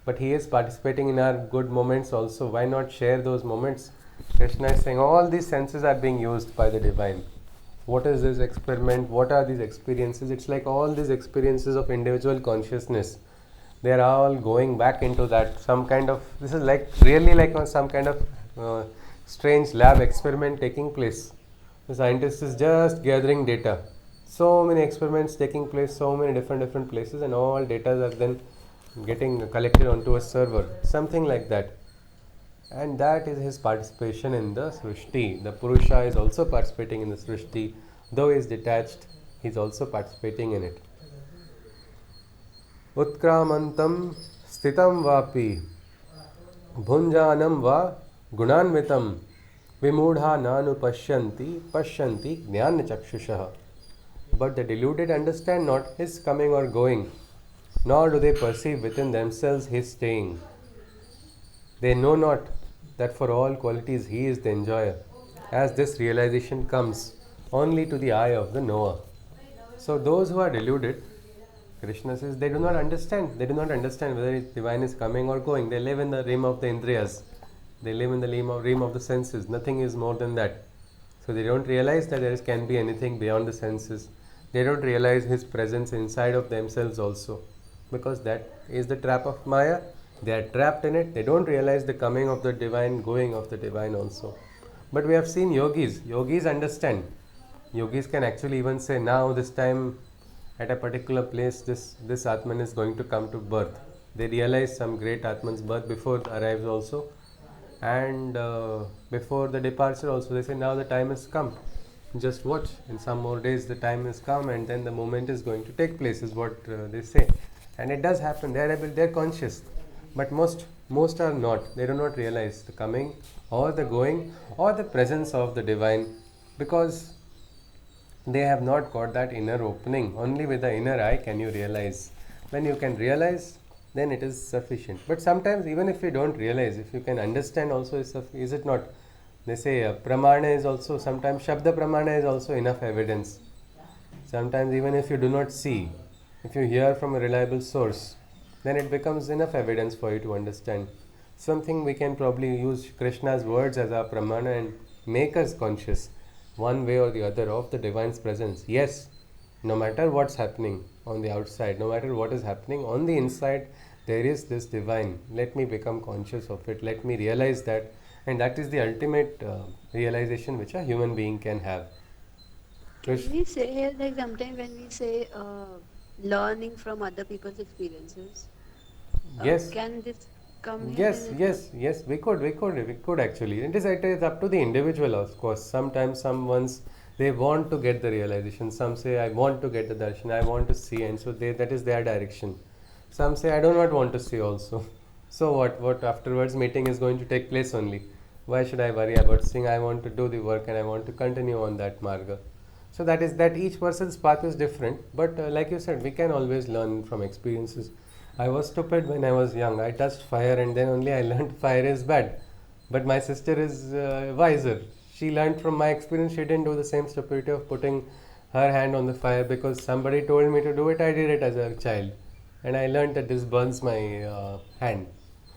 But he is participating in our good moments also. Why not share those moments? Krishna is saying all these senses are being used by the divine. What is this experiment? What are these experiences? It's like all these experiences of individual consciousness. They are all going back into that. Some kind of, this is like really like some kind of strange lab experiment taking place. The scientist is just gathering data. So many experiments taking place, so many different places, and all data are then getting collected onto a server. Something like that. And that is his participation in the Srishti. The Purusha is also participating in the Srishti. Though he is detached, he is also participating in it. Utkramantam sthitam vapi bhunjanam va gunanvitam vimudha nanu pashyanti jnana chakshushaha. But the deluded understand not his coming or going, nor do they perceive within themselves his staying. They know not that for all qualities he is the enjoyer, as this realization comes only to the eye of the knower. So those who are deluded, Krishna says, they do not understand. They do not understand whether divine is coming or going. They live in the realm of the indriyas. They live in the realm of the senses. Nothing is more than that. So they don't realize that there can be anything beyond the senses. They don't realize his presence inside of themselves also, because that is the trap of Maya. They are trapped in it. They don't realize the coming of the divine, going of the divine also. But we have seen yogis. Yogis understand. Yogis can actually even say, now this time at a particular place, this Atman is going to come to birth. They realize some great Atman's birth before it arrives also. And before the departure also, they say, now the time has come. Just watch. In some more days the time has come, and then the moment is going to take place, is what they say. And it does happen. They are conscious. But most are not. They do not realize the coming or the going or the presence of the divine, because they have not got that inner opening. Only with the inner eye can you realize. When you can realize, then it is sufficient. But sometimes even if you don't realize, if you can understand also, is it not? They say pramana is also, sometimes Shabda pramana is also enough evidence. Sometimes even if you do not see, if you hear from a reliable source, then it becomes enough evidence for you to understand. Something we can probably use Krishna's words as our pramana and make us conscious one way or the other of the divine's presence. Yes, no matter what's happening on the outside, no matter what is happening on the inside, there is this divine. Let me become conscious of it. Let me realize that. And that is the ultimate realization which a human being can have. Can we say, like sometimes when we say learning from other people's experiences, Yes. can this come here? Yes, we could actually. It is up to the individual, of course. Sometimes someone's, they want to get the realization. Some say, I want to get the darshan, I want to see, and so that is their direction. Some say, I do not want to see also. So what afterwards meeting is going to take place only. Why should I worry about seeing? I want to do the work and I want to continue on that marga. So that is that each person's path is different. But like you said, we can always learn from experiences. I was stupid when I was young. I touched fire and then only I learned fire is bad. But my sister is wiser. She learned from my experience. She didn't do the same stupidity of putting her hand on the fire because somebody told me to do it. I did it as a child. And I learned that this burns my hand.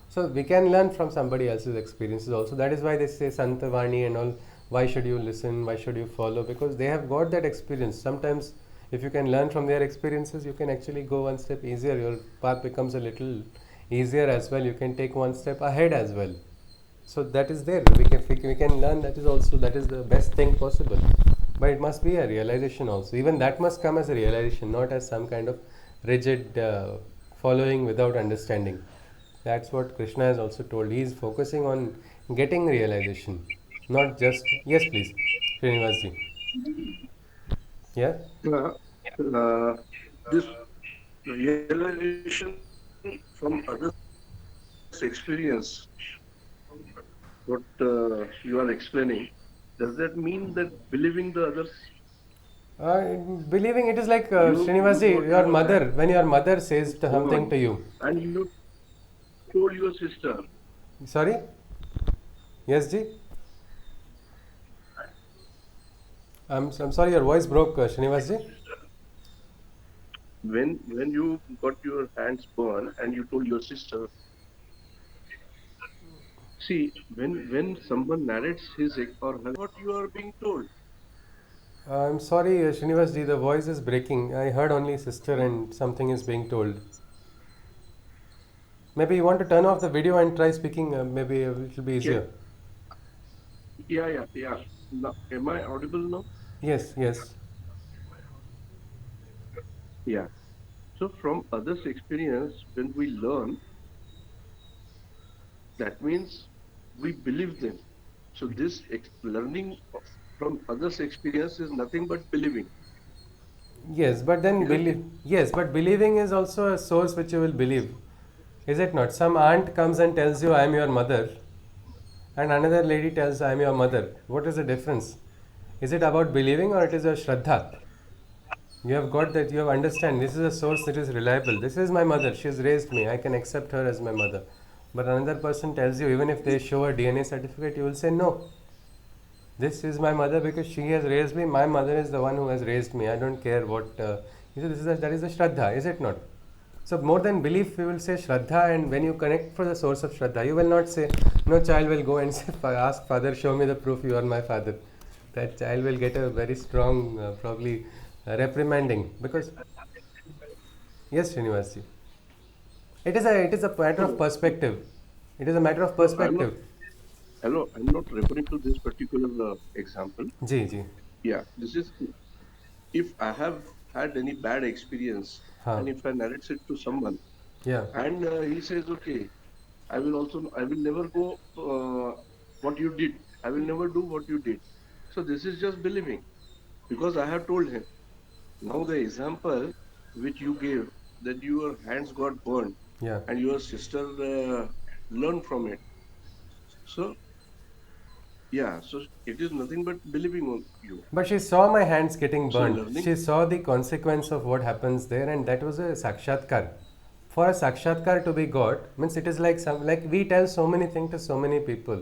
So we can learn from somebody else's experiences also. That is why they say Santavani and all. Why should you listen? Why should you follow? Because they have got that experience. Sometimes If you can learn from their experiences, you can actually go one step easier. Your path becomes a little easier as well. You can take one step ahead as well. So that is there. We can learn. That is the best thing possible. But it must be a realization also. Even that must come as a realization, not as some kind of rigid following without understanding. That's what Krishna has also told. He is focusing on getting realization, not just. Yes, please, Srinivas ji. Yeah. Uh, uh, this realization from others' experience, what you are explaining, does that mean that believing the others? Believing it is like You Srinivas ji, told your your mother, hand when your mother says something burn, to you. and you told your sister. Sorry? Yes, ji? I'm sorry, your voice broke, Srinivas ji. When you got your hands burned and you told your sister, see, when someone narrates his or her, what you are being told. I'm sorry, Srinivas ji, the voice is breaking. I heard only sister and something is being told. Maybe you want to turn off the video and try speaking, maybe it will be Can, easier. yeah. Now, am I audible now? Yes, yes. Yeah. So from others' experience, when we learn, that means we believe them. So this learning from others' experience is nothing but believing, Yes, but then isn't it? yes, but believing is also a source which you will believe. Is it not? Some aunt comes and tells you, I am your mother, and another lady tells, I am your mother. What is the difference? Is it about believing or it is a shraddha? You have got that, you have understand, this is a source that is reliable. This is my mother, she has raised me, I can accept her as my mother. But another person tells you, even if they show a DNA certificate, you will say, no, this is my mother because she has raised me. My mother is the one who has raised me. I don't care what. That is a shraddha, is it not? So more than belief, we will say shraddha, and when you connect for the source of shraddha, you will not say, no child will go and say, ask father, show me the proof you are my father. That child will get a very strong, probably reprimanding because yes, Srinivas ji. It is a matter of No, perspective. It is a matter of no, I'm not. perspective. Hello, I'm not referring to this particular example. Ji, ji. Yeah, this is if I have had any bad experience Ha. and if I narrate it to someone Yeah. and he says, okay, I will never go what you did. I will never do what you did. So this is just believing because I have told him. Now the example which you gave that your hands got burned Yeah. and your sister learned from it. So yeah, so it is nothing but believing on you. But she saw my hands getting So burnt. learning, She saw the consequence of what happens there, and that was a sakshatkar. For a sakshatkar to be got means it is like we tell so many things to so many people.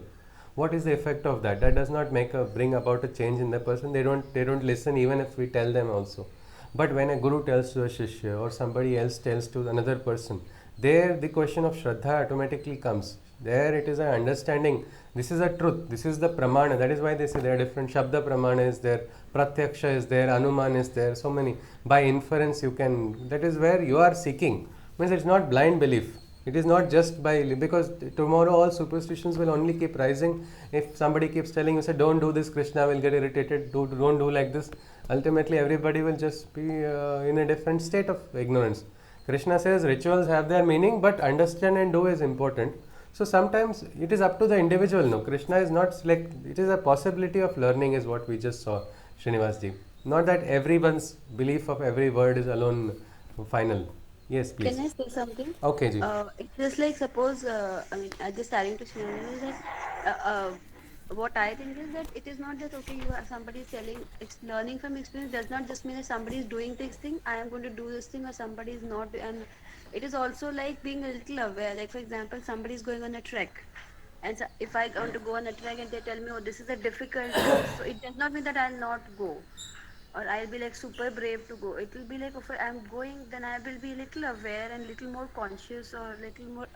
What is the effect of that? That does not bring about a change in the person. They don't listen even if we tell them also. But when a guru tells to a shishya or somebody else tells to another person, there the question of shraddha automatically comes. There it is an understanding. This is a truth. This is the pramana. That is why they say there are different shabda pramana is there, pratyaksha is there, anuman is there. So many by inference you can. That is where you are seeking. Means it's not blind belief. It is not just by because tomorrow all superstitions will only keep rising. If somebody keeps telling you, say, don't do this, Krishna will get irritated. Don't do like this. Ultimately, everybody will just be in a different state of ignorance. Krishna says rituals have their meaning, but understand and do is important. So sometimes it is up to the individual. No, Krishna is not like it is a possibility of learning, is what we just saw, Srinivas ji. Not that everyone's belief of every word is alone final. Yes, Can please. I say something? Okay, ji. It's just like suppose, just adding to Sneha is that what I think is that it is not that okay, somebody is telling it's learning from experience does not just mean that somebody is doing this thing, I am going to do this thing, or somebody is not, and it is also like being a little aware. Like for example, somebody is going on a trek, and so if I want to go on a trek and they tell me, oh, this is a difficult thing, so it does not mean that I'll not go or I'll be like super brave to go. It will be like if I'm going, then I will be little aware and little more conscious or little more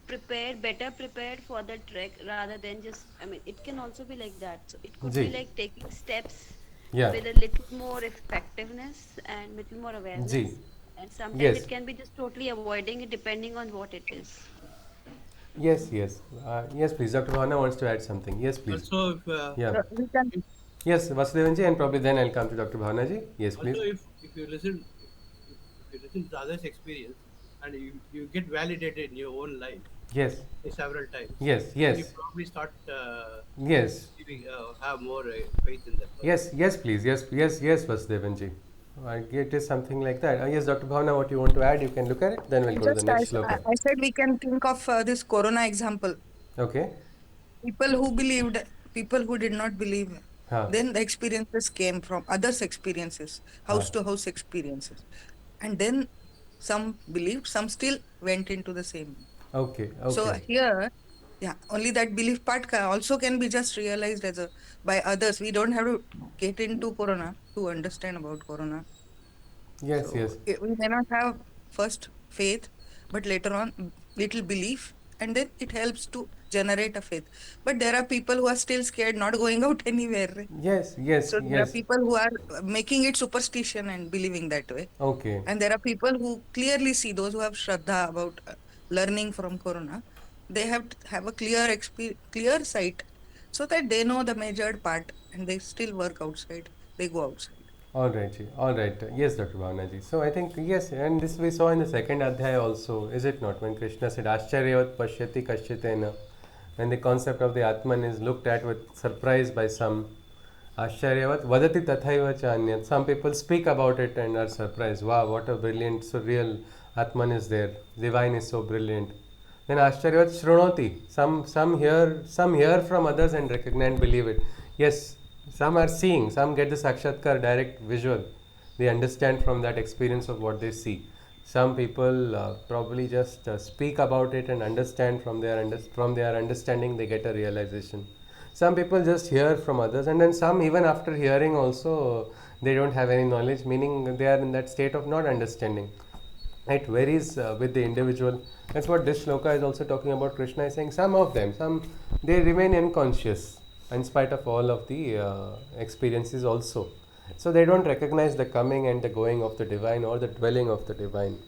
prepared, better prepared for the trek rather than just. I mean, it can also be like that. So it could be Ji. like taking steps Yeah. with a little more effectiveness and little more awareness. Ji. And sometimes Yes. it can be just totally avoiding it depending on what it is. Yes, yes. Yes, please. Dr. Bhavana wants to add something. Yes, please. Also, Yeah. We can. Yes, Vasudevanji, and probably then I'll come to Dr. Bhavana ji. Yes, please. also if you listen, if you listen to others' experience, and you get validated in your own life Yes, several times, yes, then you yes, probably start yes, have more faith in that person. yes, yes, please. Yes, yes, yes, Vasudevanji. It is something like that. Yes, Dr. Bhavana, what you want to add, you can look at it. Then we'll go to the Just next as I shloka. I said, we can think of this Corona example. Okay. People who believed, people who did not believe. Huh. Then the experiences came from others' experiences, house to house experiences. And then some believed, some still went into the same. Okay. So Okay. here, yeah, only that belief part also can be just realized as a by others. We don't have to get into Corona to understand about Corona. Yes. So Yes. we may not have first faith, but later on little belief, and then it helps to generate a faith. But there are people who are still scared, not going out anywhere. Yes. Yes. So there are Yes. people who are making it superstition and believing that way. Okay. And there are people who clearly see, those who have Shraddha about learning from Corona, they have to have a clear sight so that they know the measured part and they still work outside, they go outside. All right, ji. All right. Yes, Dr. Bhavana ji. So I think yes, and this we saw in the second adhyaya also, is it not? When Krishna said, "Ascharyavat pashyati kasyatena," when the concept of the Atman is looked at with surprise by some, Ascharyavat vadati tathaiva cha anyat. Some people speak about it and are surprised. Wow, what a brilliant, so real Atman is there. Divine is so brilliant. Then Ascharyavat shrunoti. Some hear from others and recognize and believe it. Yes, some are seeing, some get the sakshatkar direct visual. They understand from that experience of what they see. Some people probably just speak about it and understand from their understanding they get a realization. Some people just hear from others, and then some even after hearing also they don't have any knowledge, meaning they are in that state of not understanding. It varies with the individual. That's what this shloka is also talking about. Krishna is saying some of them, they remain unconscious in spite of all of the experiences also. So they don't recognize the coming and the going of the divine or the dwelling of the divine.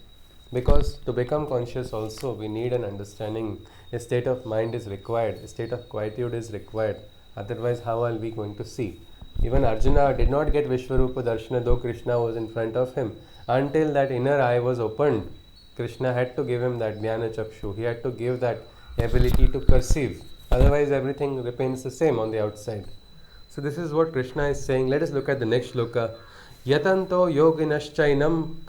Because to become conscious also we need an understanding. A state of mind is required, a state of quietude is required. Otherwise, how are we going to see? Even Arjuna did not get Vishwarupa Darshana, though Krishna was in front of him. Until that inner eye was opened, Krishna had to give him that Jnana Chakshu. He had to give that ability to perceive. Otherwise, everything remains the same on the outside. So, this is what Krishna is saying. Let us look at the next shloka. Yatanto yoginaschainam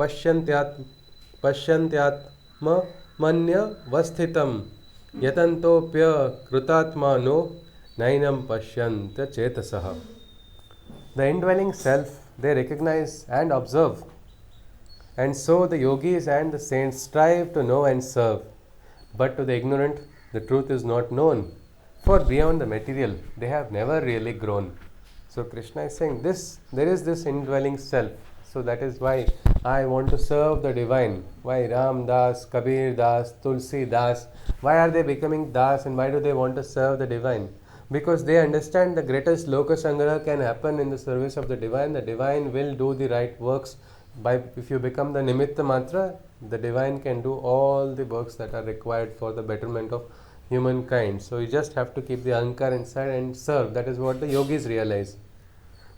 pasyantyatma manya vasthitam yatantopya krutatmano nainam pashyanta chetasaha. The indwelling self they recognize and observe. And so the yogis and the saints strive to know and serve. But to the ignorant, the truth is not known. For beyond the material, they have never really grown. So Krishna is saying this, there is this indwelling self. So that is why I want to serve the divine. Why Ram Das, Kabir Das, Tulsi Das, why are they becoming Das and why do they want to serve the divine? Because they understand the greatest Loka Sangraha can happen in the service of the divine. The divine will do the right works. If you become the Nimitta Matra, the divine can do all the works that are required for the betterment of humankind. So you just have to keep the ahankar inside and serve. That is what the yogis realize.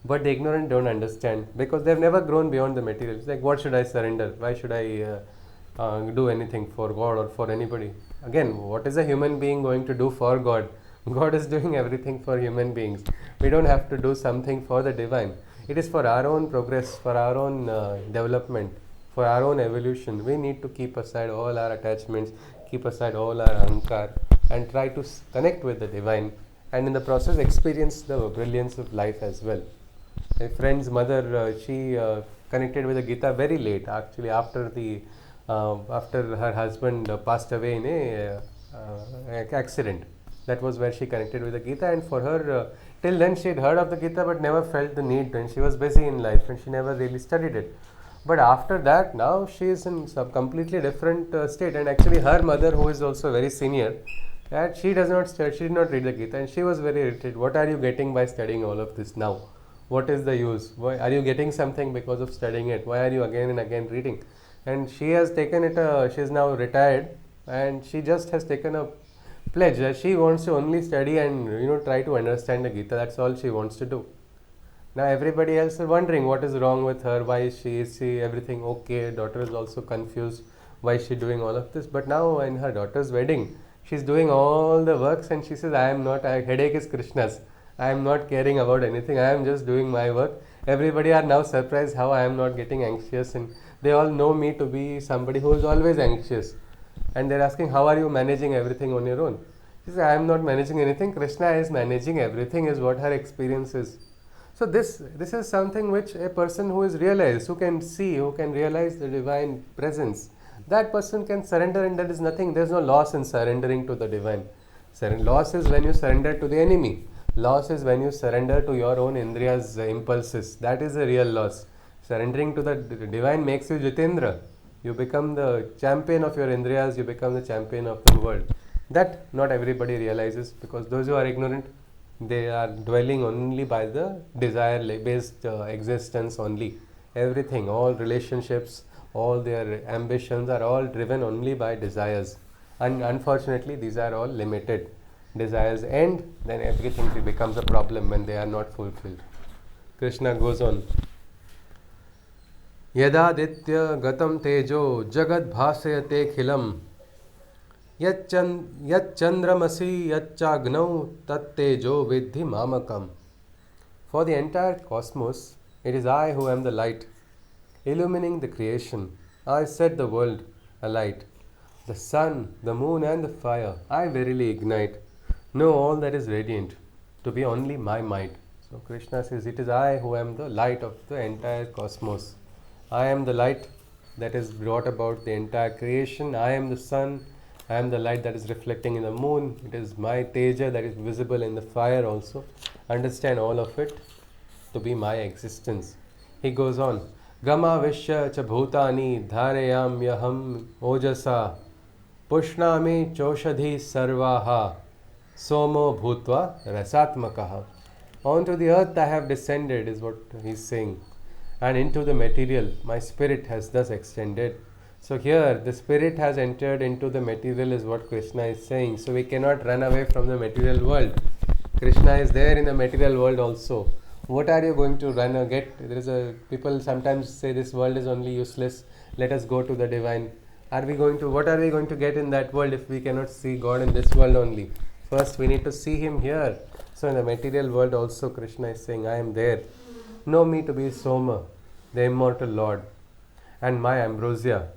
But the ignorant don't understand because they have never grown beyond the material. It's like, what should I surrender? Why should I do anything for God or for anybody? Again, what is a human being going to do for God? God is doing everything for human beings. We don't have to do something for the divine. It is for our own progress, for our own development, for our own evolution. We need to keep aside all our attachments, keep aside all our ahankar, and try to connect with the divine, and in the process experience the brilliance of life as well. A friend's mother, she connected with the Gita very late, actually after her husband passed away in a accident. That was where she connected with the Gita, and for her, till then she had heard of the Gita but never felt the need, and she was busy in life and she never really studied it. But after that, now she is in some completely different state, and actually her mother, who is also very senior, that she does not study, she did not read the Gita, and she was very irritated. What are you getting by studying all of this now? What is the use? Why are you getting something because of studying it? Why are you again and again reading? And she has taken it, she is now retired, and she just has taken a pledge that she wants to only study and try to understand the Gita. That's all she wants to do. Now everybody else is wondering what is wrong with her, why is she everything okay? Daughter is also confused, why is she doing all of this? But now in her daughter's wedding, she's doing all the works and she says, I am not, headache is Krishna's. I am not caring about anything, I am just doing my work. Everybody are now surprised how I am not getting anxious, and they all know me to be somebody who is always anxious. And they're asking, how are you managing everything on your own? She says, I am not managing anything, Krishna is managing everything, is what her experience is. So this is something which a person who is realized, who can see, who can realize the divine presence, that person can surrender, and there is nothing, there is no loss in surrendering to the divine. Loss is when you surrender to the enemy. Loss is when you surrender to your own Indriya's impulses. That is the real loss. Surrendering to the divine makes you Jitendra. You become the champion of your Indriyas, you become the champion of the world. That not everybody realizes, because those who are ignorant, they are dwelling only by the desire based existence only. Everything, all relationships, all their ambitions are all driven only by desires. And unfortunately, these are all limited. Desires end, then everything becomes a problem when they are not fulfilled. Krishna goes on. Yadaditya gatam tejo jagad bhasayate khilam Yat-chandramasi yat-chagnau tat-tejo vidhi mamakam. For the entire cosmos, it is I who am the light, illumining the creation. I set the world alight. The sun, the moon and the fire, I verily ignite. Know all that is radiant, to be only my might. So Krishna says, it is I who am the light of the entire cosmos. I am the light that has brought about the entire creation. I am the sun. I am the light that is reflecting in the moon. It is my teja that is visible in the fire also. Understand all of it to be my existence. He goes on. Gama vishya cha bhutani dharayam yaham ojasa pushnami choshadhi sarvaha somo bhutva rasatmakaha. Onto the earth I have descended, is what he is saying. And into the material my spirit has thus extended. So here the spirit has entered into the material, is what Krishna is saying. So we cannot run away from the material world. Krishna is there in the material world also. What are you going to run or get? There is people sometimes say this world is only useless. Let us go to the divine. What are we going to get in that world if we cannot see God in this world only? First we need to see Him here. So in the material world also Krishna is saying, I am there. Know me to be Soma, the immortal Lord, and my ambrosia.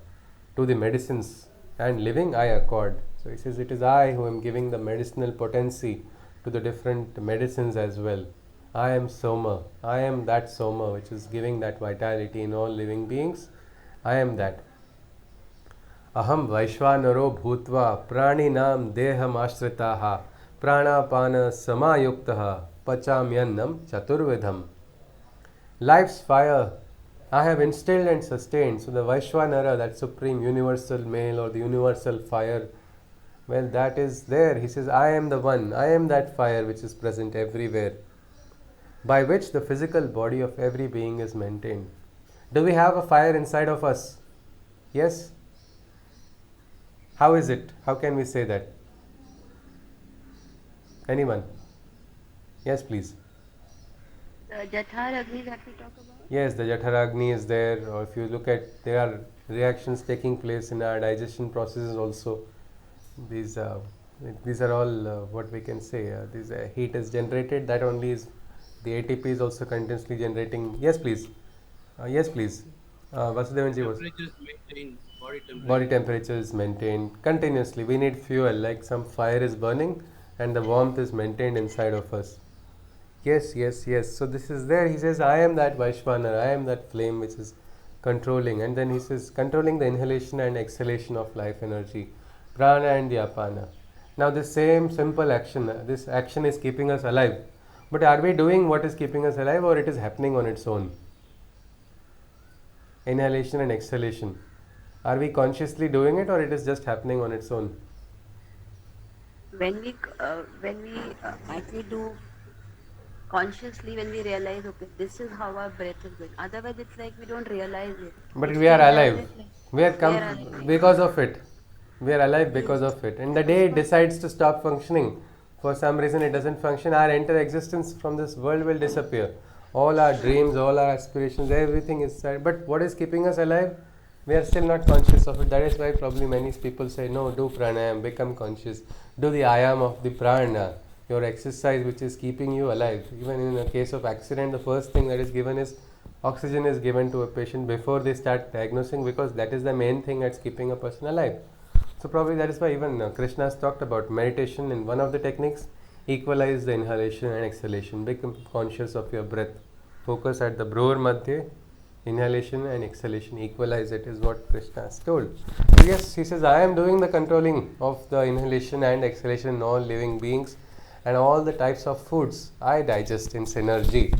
To the medicines and living I accord. So he says, it is I who am giving the medicinal potency to the different medicines as well. I am Soma. I am that Soma which is giving that vitality in all living beings. I am that. Aham Vaishvanaro Bhutva Praninam Deham Ashritaha Pranapana Samayuktaha Pachamyannam Chaturvidham. Life's fire I have instilled and sustained. So the Vaishvanara, that supreme universal male or the universal fire, well, that is there. He says, I am the one. I am that fire which is present everywhere, by which the physical body of every being is maintained. Do we have a fire inside of us? Yes? How is it? How can we say that? Anyone? Yes, please. The Jathar-Agni that we talk about? Yes, the Jathar-Agni is there, or if you look at, there are reactions taking place in our digestion processes also. These are all what we can say. This heat is generated, that only is, the ATP is also continuously generating. Yes, please. Yes, please. Vasudevanji was. Temperature is maintained, body temperature. Body temperature is maintained continuously. We need fuel, like some fire is burning and the warmth is maintained inside of us. Yes, yes, yes. So this is there. He says, I am that Vaishvanar, I am that flame which is controlling. And then he says, controlling the inhalation and exhalation of life energy, prana and the apana. Now this same simple action, this action is keeping us alive. But are we doing what is keeping us alive, or it is happening on its own? Inhalation and exhalation. Are we consciously doing it, or it is just happening on its own? When we actually do consciously when we realize, okay, this is how our breath is going. Otherwise, it's like we don't realize it. But It we are still has alive. it like We are we come are alive. because of it. We are alive because Yes. of it. And the day it decides to stop functioning, for some reason it doesn't function, our entire existence from this world will disappear. All our dreams, all our aspirations, everything is sad. But what is keeping us alive? We are still not conscious of it. That is why probably many people say, no, do pranayam, become conscious. Do the ayam of the prana, your exercise which is keeping you alive. Even in a case of accident, the first thing that is given is oxygen is given to a patient before they start diagnosing, because that is the main thing that's keeping a person alive. So probably that is why even Krishna has talked about meditation in one of the techniques. Equalize the inhalation and exhalation. Become conscious of your breath. Focus at the Brur Madhya. Inhalation and exhalation. Equalize it is what Krishna has told. So yes, he says, I am doing the controlling of the inhalation and exhalation in all living beings, and all the types of foods I digest in synergy.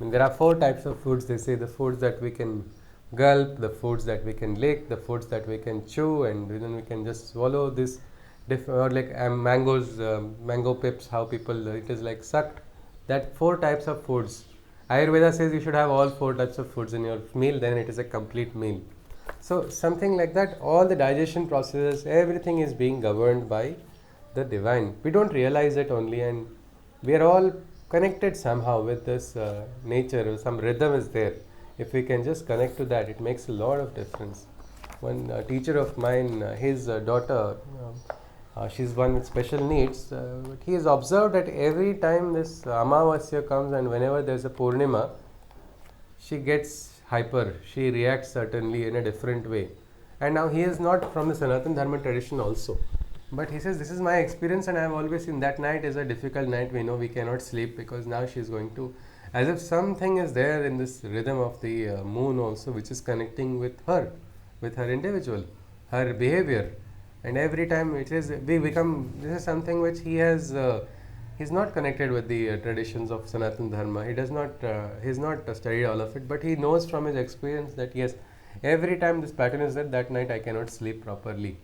And there are 4 types of foods. They say the foods that we can gulp, the foods that we can lick, the foods that we can chew, and then we can just swallow this. Or like mangoes, mango pips, how people it is like sucked. That 4 types of foods. Ayurveda says you should have all 4 types of foods in your meal, then it is a complete meal. So something like that, all the digestion processes, everything is being governed by the divine. We don't realize it only, and we are all connected somehow with this nature. Some rhythm is there. If we can just connect to that, it makes a lot of difference. One teacher of mine, his daughter, she's one with special needs, but he has observed that every time this Amavasya comes and whenever there's a Purnima, she gets hyper, she reacts certainly in a different way. And now he is not from the Sanatana Dharma tradition also. But he says, this is my experience, and I have always seen that night is a difficult night. We know we cannot sleep because now she is going to, as if something is there in this rhythm of the moon also, which is connecting with her individual, her behavior. And every time it is, we become, this is something which he has, he's not connected with the traditions of Sanatana Dharma. He does not, he's not studied all of it, but he knows from his experience that yes, every time this pattern is there, that night I cannot sleep properly.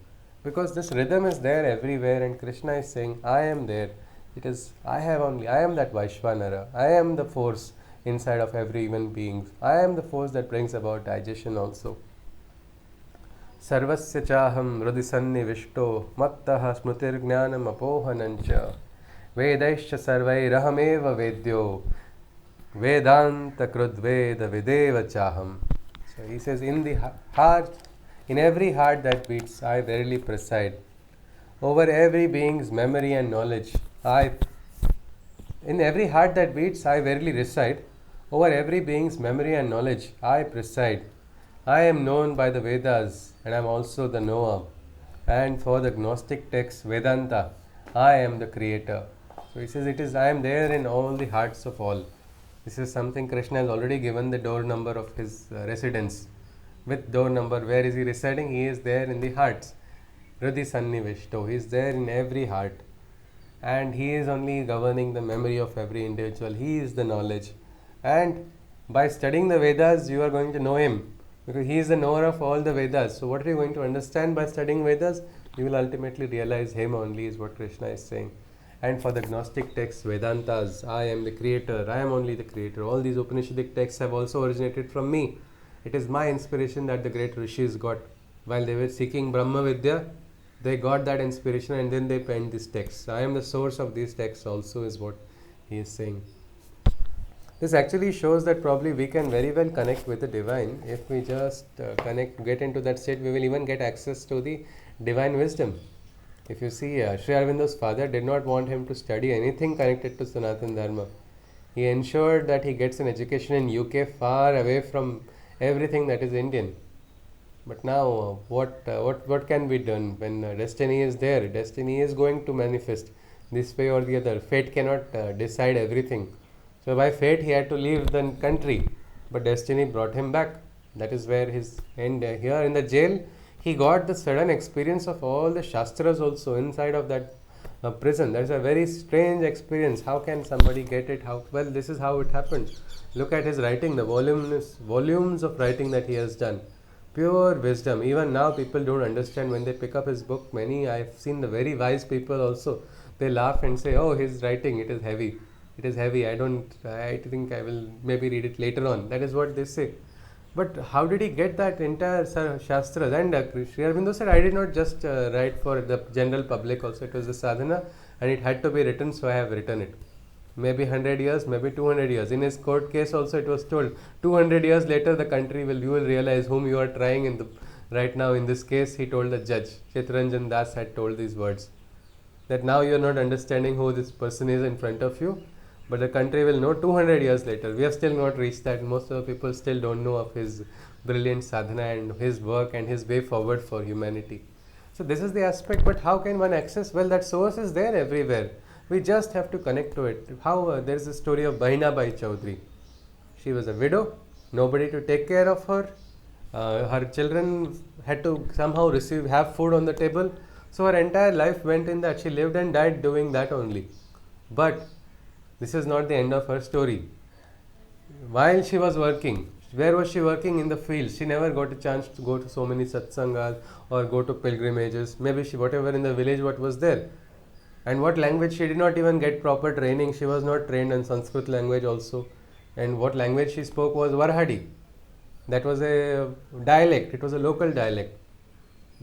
Because this rhythm is there everywhere, and Krishna is saying, I am there. It is, I am that Vaishvanara. I am the force inside of every human being. I am the force that brings about digestion also. Sarvasya chaham hridisannivishto mattah smrutirjnanam apohanancha vedaischa sarvairahameva vedyo vedanta krudveda videva chaham. So he says, in the heart, in every heart that beats, I verily preside. Over every being's memory and knowledge, in every heart that beats, I verily reside. Over every being's memory and knowledge, I preside. I am known by the Vedas, and I am also the knower. And for the Gnostic text Vedanta, I am the creator. So he says, it is, I am there in all the hearts of all. This is something Krishna has already given the door number of his residence. With door number, where is he residing? He is there in the hearts. Hridi Sannivishto, he is there in every heart. And he is only governing the memory of every individual. He is the knowledge. And by studying the Vedas, you are going to know him. Because he is the knower of all the Vedas. So what are you going to understand by studying Vedas? You will ultimately realize him only, is what Krishna is saying. And for the Gnostic texts, Vedantas, I am the creator, I am only the creator. All these Upanishadic texts have also originated from me. It is my inspiration that the great rishis got. While they were seeking Brahma Vidya, they got that inspiration and then they penned these texts. I am the source of these texts also, is what he is saying. This actually shows that probably we can very well connect with the divine. If we just get into that state, we will even get access to the divine wisdom. If you see, Sri Aurobindo's father did not want him to study anything connected to Sanatana Dharma. He ensured that he gets an education in UK far away from everything that is Indian. But now, what can be done when destiny is there? Destiny is going to manifest this way or the other. Fate cannot decide everything. So by fate, he had to leave the country, but destiny brought him back. That is where his end. Here in the jail, he got the sudden experience of all the Shastras also inside of that prison. That is a very strange experience. How can somebody get it? Well, this is how it happened. Look at his writing, the volumes of writing that he has done. Pure wisdom. Even now, people don't understand when they pick up his book. Many, I've seen the very wise people also. They laugh and say, "Oh, his writing, it is heavy." It is heavy. I think I will maybe read it later on. That is what they say. But how did he get that entire Shastras? And Sri Aurobindo said, I did not just write for the general public also. It was a sadhana and it had to be written, so I have written it. Maybe 100 years, maybe 200 years. In his court case also it was told, 200 years later the country you will realize whom you are trying in the, right now in this case, he told the judge. Chittaranjan Das had told these words. That now you are not understanding who this person is in front of you, but the country will know 200 years later. We have still not reached that. Most of the people still don't know of his brilliant sadhana and his work and his way forward for humanity. So this is the aspect, but how can one access? Well, that source is there everywhere. We just have to connect to it. How there is a story of Bahinabai Chaudhary. She was a widow, nobody to take care of her. Her children had to somehow have food on the table. So her entire life went in that. She lived and died doing that only. But this is not the end of her story. While she was working, where was she working? In the fields. She never got a chance to go to so many satsangas or go to pilgrimages. Maybe she, whatever in the village, what was there. And what language? She did not even get proper training. She was not trained in Sanskrit language also. And what language she spoke was Varhadi. That was a dialect. It was a local dialect.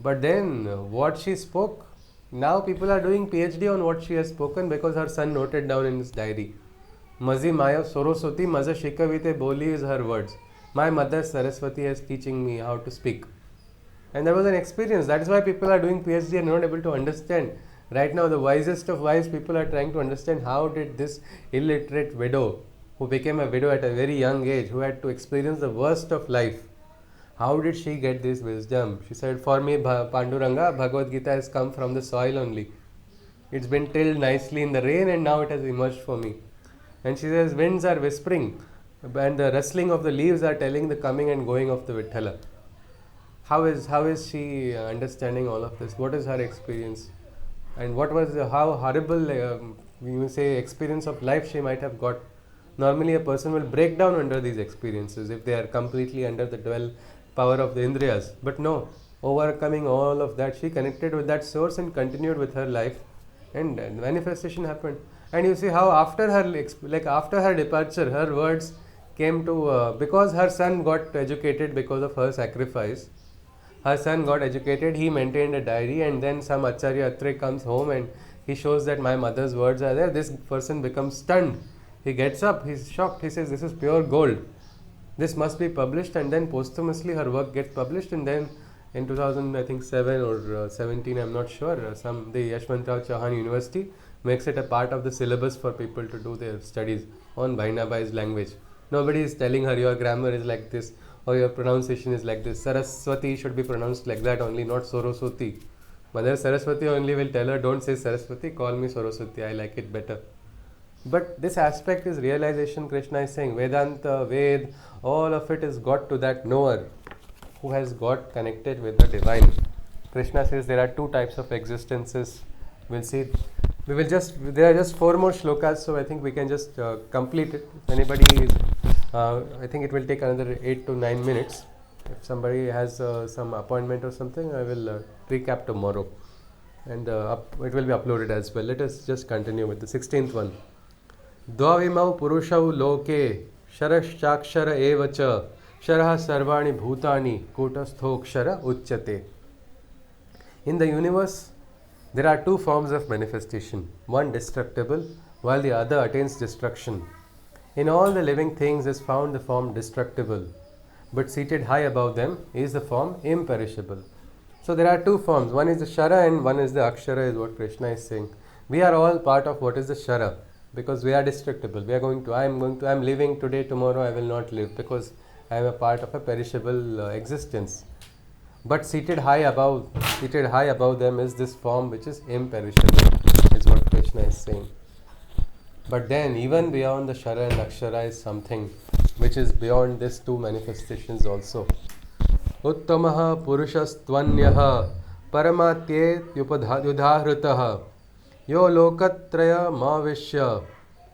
But then what she spoke, now people are doing PhD on what she has spoken because her son noted down in his diary. Mazi Maya Soroswati Maza Shikavite Boli is her words. My mother Saraswati is teaching me how to speak. And there was an experience. That is why people are doing PhD and not able to understand. Right now the wisest of wise people are trying to understand how did this illiterate widow, who became a widow at a very young age, who had to experience the worst of life, how did she get this wisdom? She said, for me, Panduranga, Bhagavad Gita has come from the soil only. It's been tilled nicely in the rain and now it has emerged for me. And she says, winds are whispering and the rustling of the leaves are telling the coming and going of the Vithala. How is she understanding all of this? What is her experience? And what was how horrible you say experience of life she might have got? Normally a person will break down under these experiences if they are completely under the power of the Indriyas. But no, overcoming all of that, she connected with that source and continued with her life, and manifestation happened. And you see how after her departure, her words came to, because her son got educated because of her sacrifice. Her son got educated, he maintained a diary, and then some Acharya Atre comes home and he shows that my mother's words are there. This person becomes stunned. He gets up, he's shocked, he says, this is pure gold. This must be published, and then posthumously her work gets published, and then in 2007 or 17, I'm not sure, the Yashwantrao Chauhan University makes it a part of the syllabus for people to do their studies on Vainabai's language. Nobody is telling her your grammar is like this or your pronunciation is like this. Saraswati should be pronounced like that only, not Soroswati. Mother Saraswati only will tell her, don't say Saraswati, call me Soroswati, I like it better. But this aspect is realization. Krishna is saying Vedanta, Ved, all of it is got to that knower who has got connected with the divine. Krishna says there are two types of existences. We'll see. There are just 4 more shlokas, so I think we can just complete it. If anybody is, I think it will take another 8 to 9 minutes. If somebody has some appointment or something, I will recap tomorrow. And it will be uploaded as well. Let us just continue with the 16th one. Dvavimau purushau loke sharashchakshara evacha sharaha sarvani bhutani kutasthokkshara uchyate. In the universe, there are 2 forms of manifestation. One destructible, while the other attains destruction. In all the living things is found the form destructible, but seated high above them is the form imperishable. So there are 2 forms. One is the Shara and one is the Akshara, is what Krishna is saying. We are all part of what is the Shara, because we are destructible. I am living today, tomorrow I will not live, because I am a part of a perishable existence. But seated high above them is this form which is imperishable, is what Krishna is saying. But then even beyond the Shara and Akshara is something which is beyond these 2 manifestations also. Uttamaha purushastvanyaha paramatye yudhahritaha yo lokatraya mavishya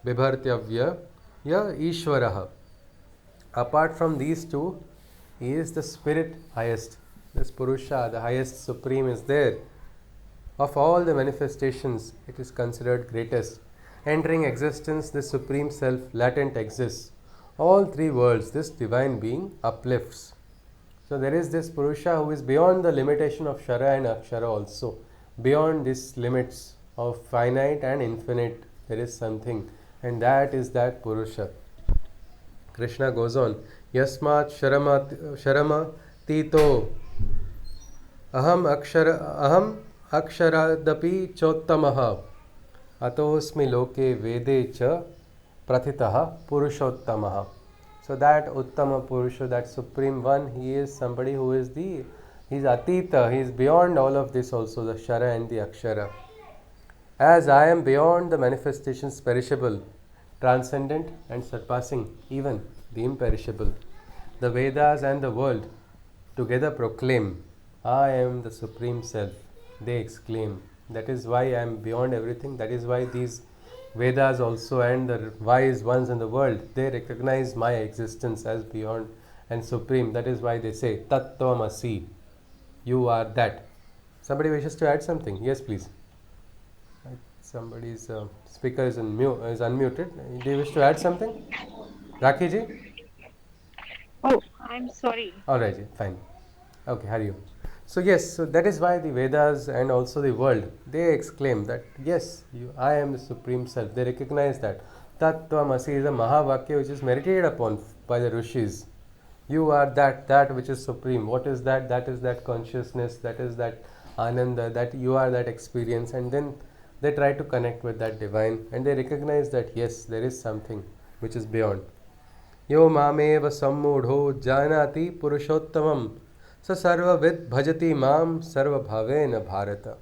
bibhartyavya ya ishvaraha. Apart from these 2, he is the spirit highest. This Purusha, the highest supreme, is there. Of all the manifestations, it is considered greatest. entering existence, this Supreme Self latent exists. All three worlds, this divine being uplifts. So there is this Purusha who is beyond the limitation of Shara and Akshara also. Beyond these limits of finite and infinite, there is something, and that is that Purusha. Krishna goes on, Yasmat Sharama Tito Aham Aksharadapi Chottamaha Atosmi Loke Vede Cha Prathitaha Purushottamaha. So that Uttama Purusha, that Supreme One, he is somebody who is he's Atita, he is beyond all of this also, the Shara and the Akshara. As I am beyond the manifestations perishable, transcendent and surpassing even the imperishable, the Vedas and the world together proclaim, I am the Supreme Self. They exclaim. That is why I am beyond everything. That is why these Vedas also and the wise ones in the world, they recognize my existence as beyond and supreme. That is why they say, Tattvamasi, you are that. Somebody wishes to add something? Yes, please. Somebody's speaker is unmuted. Do you wish to add something? Rakhi ji? Oh, I'm sorry. Alright, ji, fine. Okay, how are you? So yes, so that is why the Vedas and also the world, they exclaim that yes, I am the Supreme Self. They recognize that. Tattvamasi is a Mahavakya which is meditated upon by the Rishis. You are that which is supreme. What is that? That is that consciousness, that is that Ananda, that you are that experience. And then they try to connect with that divine and they recognize that yes, there is something which is beyond. Yo mameva sammudho janati purushottamam sa sarvavid bhajati mam sarva bhavena bharata.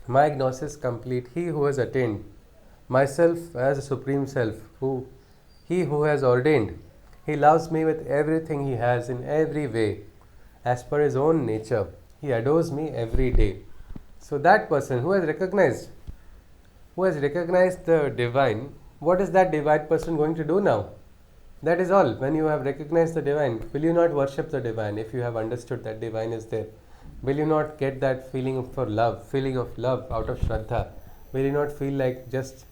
My gnosis complete, he who has attained myself as a Supreme Self, he who has ordained, he loves me with everything he has in every way, as per his own nature. He adores me every day. So that person who has recognized the divine, what is that divine person going to do now? That is all. When you have recognized the divine, will you not worship the divine if you have understood that divine is there? Will you not get that feeling of love out of Shraddha? Will you not feel like just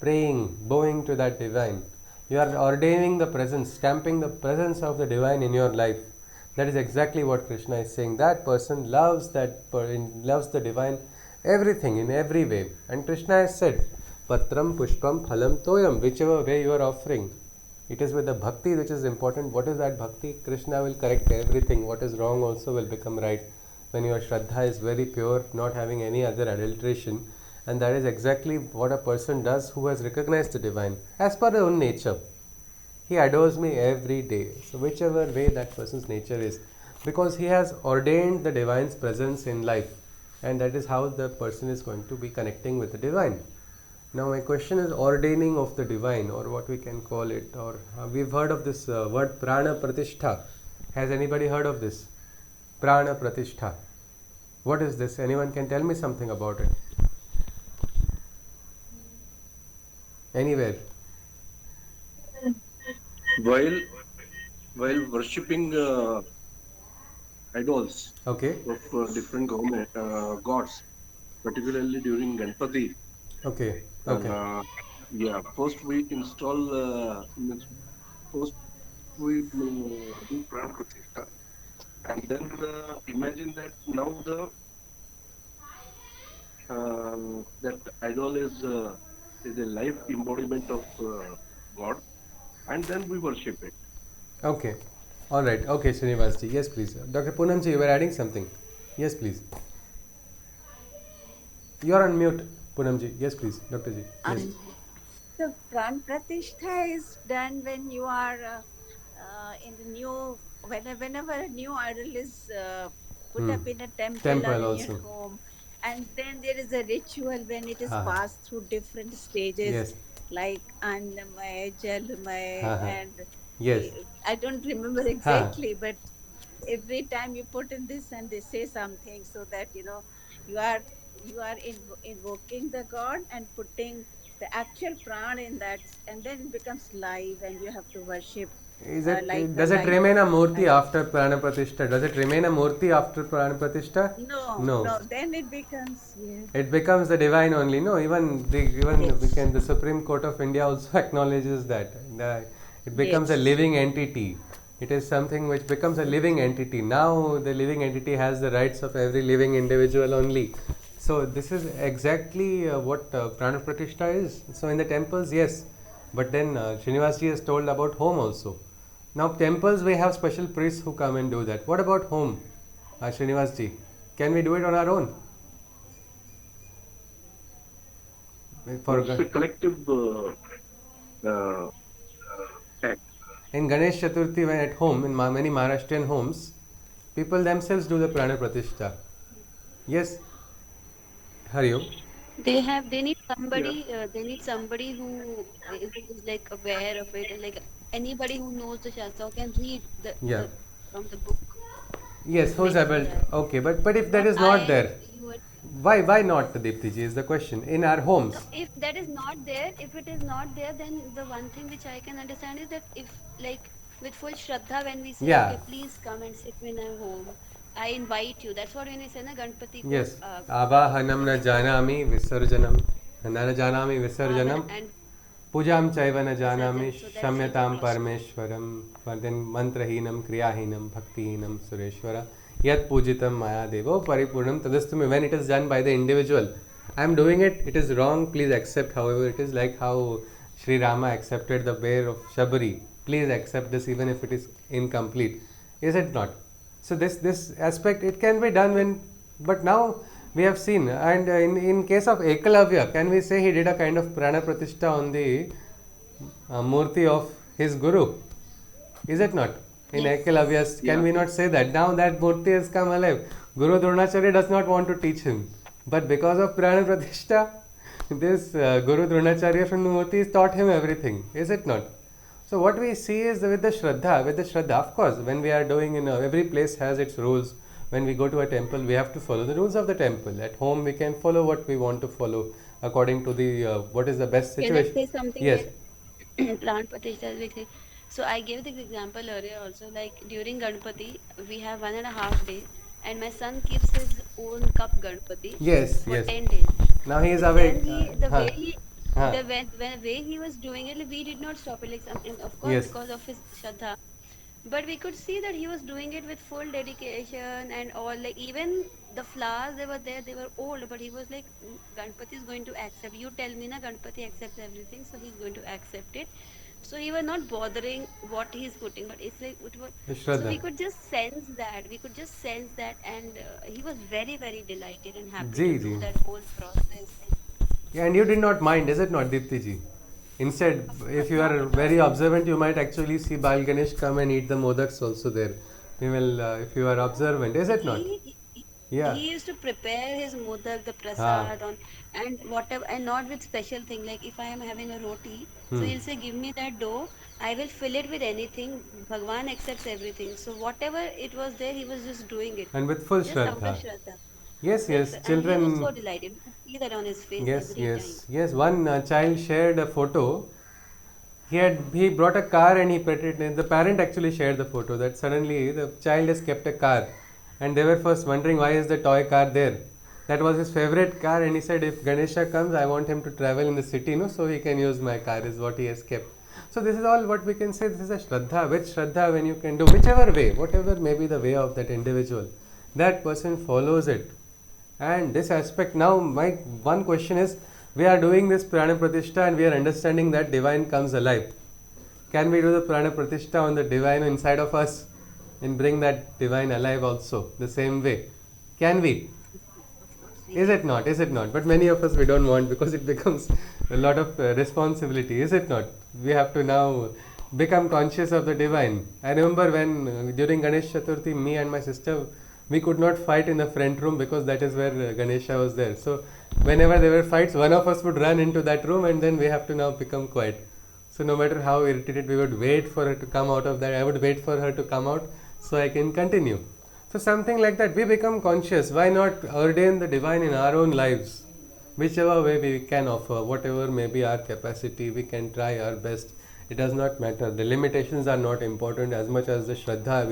praying, bowing to that divine? You are ordaining the presence, stamping the presence of the divine in your life. That is exactly what Krishna is saying. That person loves the divine, everything in every way. And Krishna has said, Patram Pushpam Phalam Toyam, whichever way you are offering. It is with the bhakti which is important. What is that bhakti? Krishna will correct everything. What is wrong also will become right. When your Shraddha is very pure, not having any other adulteration. And that is exactly what a person does who has recognized the divine. As per their own nature. He adores me every day. So whichever way that person's nature is. Because he has ordained the divine's presence in life. And that is how the person is going to be connecting with the divine. Now my question is ordaining of the divine, or what we can call it, or we've heard of this word Prana Pratishtha. Has anybody heard of this? Prana Pratishtha. What is this? Anyone can tell me something about it? Anywhere? While worshipping idols Okay. of different gods, particularly during Ganpati, Okay. Okay. first we install, first we do Pran Pratishtha, and then imagine that now that idol is a live embodiment of God, and then we worship it. Okay. All right. Okay, Srinivas ji. Yes, please. Dr. Poonam ji, you were adding something. Yes, please. You are on mute, Poonam ji. Yes, please. Dr. ji. Yes. The Pran Pratishtha is done when you are in the new, whenever a new idol is put up in a temple or Temple in also. your home. And then there is a ritual when it is Ha, ha. passed through different stages, Yes. like Annamay, Jalmay, Ha, ha. and Yes. I don't remember exactly, but every time you put in this and they say something so that you are invoking the god and putting the actual pran in that, and then it becomes live and you have to worship Is does it like remain a murti after prana pratishtha? Does it remain a murti after prana pratishtha? no, No. no. Then it becomes yes, It becomes the divine only. No, yes, the Supreme Court of India also acknowledges that it becomes a yes. living entity. It is something which becomes a living entity. Now the living entity has the rights of every living individual only. So this is exactly what Prana Pratishtha is. So in the temples, yes, but then Srinivas ji has told about home also. Now temples we have special priests who come and do that. What about home, Srinivas ji? Can we do it on our own? It's a collective uh, act. In Ganesh Chaturthi, when at home, in many Maharashtrian homes, people themselves do the Prana Pratishtha. Yes, Hariom. They need Yeah. somebody, who is like aware of it, and like anybody who knows the Shastra or can read Yeah. the from the book Yes, is who's meant for able? that. Okay, but if that Not is not I, there, you, and why not Deepti ji is the question in our no, homes? if that is not there, if it is not there, then the one thing which I can understand is that if like with full Shraddha, when we say, Yeah. okay, please come and sit in our home, I invite you. That's what when we say na Ganpati ko Yes. Avahanam na janami visarjanam. Na janami visarjanam. and Pujam chaiva na janami Visarjan. So that is like a shamyatam process. parmeshwaram. Then mantrahinam kriyahinam bhaktihinam sureshwara. Yat pujitam maya devo paripurnam tadastumi. When it is done by the individual, I am doing it, it is wrong, please accept. However, it is like how Sri Rama accepted the bear of Shabari. Please accept this even if it is incomplete. Is it not? So this aspect it can be done when, but now we have seen, and in case of Ekalavya, can we say he did a kind of prana pratishtha on the murti of his guru? Is it not? In Yes. Ekalavya, can Yeah. we not say that now that murti has come alive? Guru Dronacharya does not want to teach him, but because of prana pratishtha, this Guru Dronacharya from the murti taught him everything. Is it not? So what we see is with the Shraddha, of course, when we are doing every place has its rules. When we go to a temple, we have to follow the rules of the temple. At home, we can follow what we want to follow according to the what is the best Can I situation. say something Yes, here? Plant Pratishtha is like, so I gave this example earlier also. Like during Ganpati, we have 1.5 days, and my son keeps his own cup Ganpati yes, for yes. 10 days. Now he is Then awake. the Huh, way he, huh. the way he was doing it, like, we did not stop it. Like something, of course, Yes, because of his Shraddha, but we could see that he was doing it with full dedication and all. Like even the flowers they were there, they were old, but he was like, Ganpati is going to accept. You tell me, na Ganpati accepts everything, so he's going to accept it. So he was not bothering what he's putting, but it's like it was. the So Shraddha. we could just sense that. We could just sense that, and he was very, very delighted and happy to Ji, do ji. that whole process. Yeah, and you did not mind, is it not, Deepti ji? Instead, if you Not are at all. very observant, you might actually see Bal Ganesh come and eat the modaks also there. We will, if you are observant, is it not? Yeah. He used to prepare his modak, the Ah. prasad on, and whatever, and not with special thing. Like if I am having a roti, so Hmm. he'll say, "Give me that dough. I will fill it with anything. Bhagwan accepts everything." So whatever it was there, he was just doing it, And with full just out of Shraddha. Shraddha. Yes, Full, yes, and he was so children. delighted. We could see that on his face Yes, every time. yes, yes. One child shared a photo. He brought a car and he put it. The parent actually shared the photo that suddenly the child has kept a car, and they were first wondering why is the toy car there. That was his favorite car, and he said if Ganesha comes, I want him to travel in the city, no, so he can use my car. Is what he has kept. So this is all what we can say. This is a Shraddha. With Shraddha, when you can do whichever way, whatever may be the way of that individual, that person follows it. And this aspect now, my one question is, we are doing this Prana Pratishtha and we are understanding that divine comes alive. Can we do the Prana Pratishtha on the divine inside of us and bring that divine alive also the same way? Can we? Of course, we Is can. it not? Is it not? But many of us we don't want because it becomes a lot of responsibility. Is it not? We have to now become conscious of the divine. I remember when during Ganesh Chaturthi, me and my sister we could not fight in the front room because that is where Ganesha was there. So whenever there were fights, one of us would run into that room and then we have to now become quiet. So no matter how irritated we would wait for her to come out of that, I would wait for her to come out so I can continue. So something like that, we become conscious. Why not ordain the divine in our own lives? Whichever way we can offer, whatever may be our capacity, we can try our best. It does not matter. The limitations are not important as much as the Shraddha,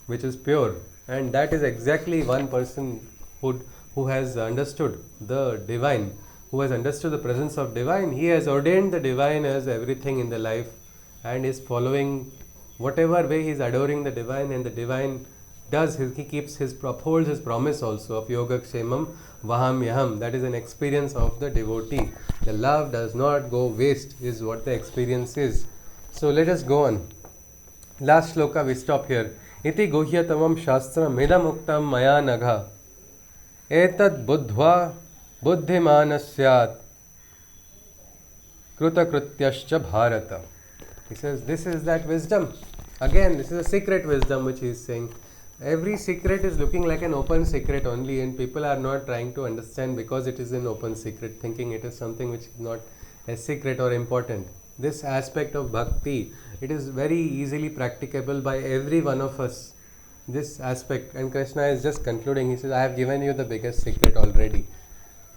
which is pure. And that is exactly one person who has understood the divine, who has understood the presence of divine. He has ordained the divine as everything in the life and is following whatever way he is adoring the divine, and the divine he keeps upholds his promise also of yoga kshemam vaham yaham. That is an experience of the devotee. The love does not go waste is what the experience is. So let us go on. Last shloka, we stop here. Iti guhyatamam shastram idam uktam maya nagha etad buddhva buddhimanasyat krutakrutyascha bharata. He says this is that wisdom. Again, this is a secret wisdom which he is saying. Every secret is looking like an open secret only, and people are not trying to understand because it is an open secret, thinking it is something which is not a secret or important. This aspect of bhakti, it is very easily practicable by every one of us. This aspect, and Krishna is just concluding. He says, I have given you the biggest secret already.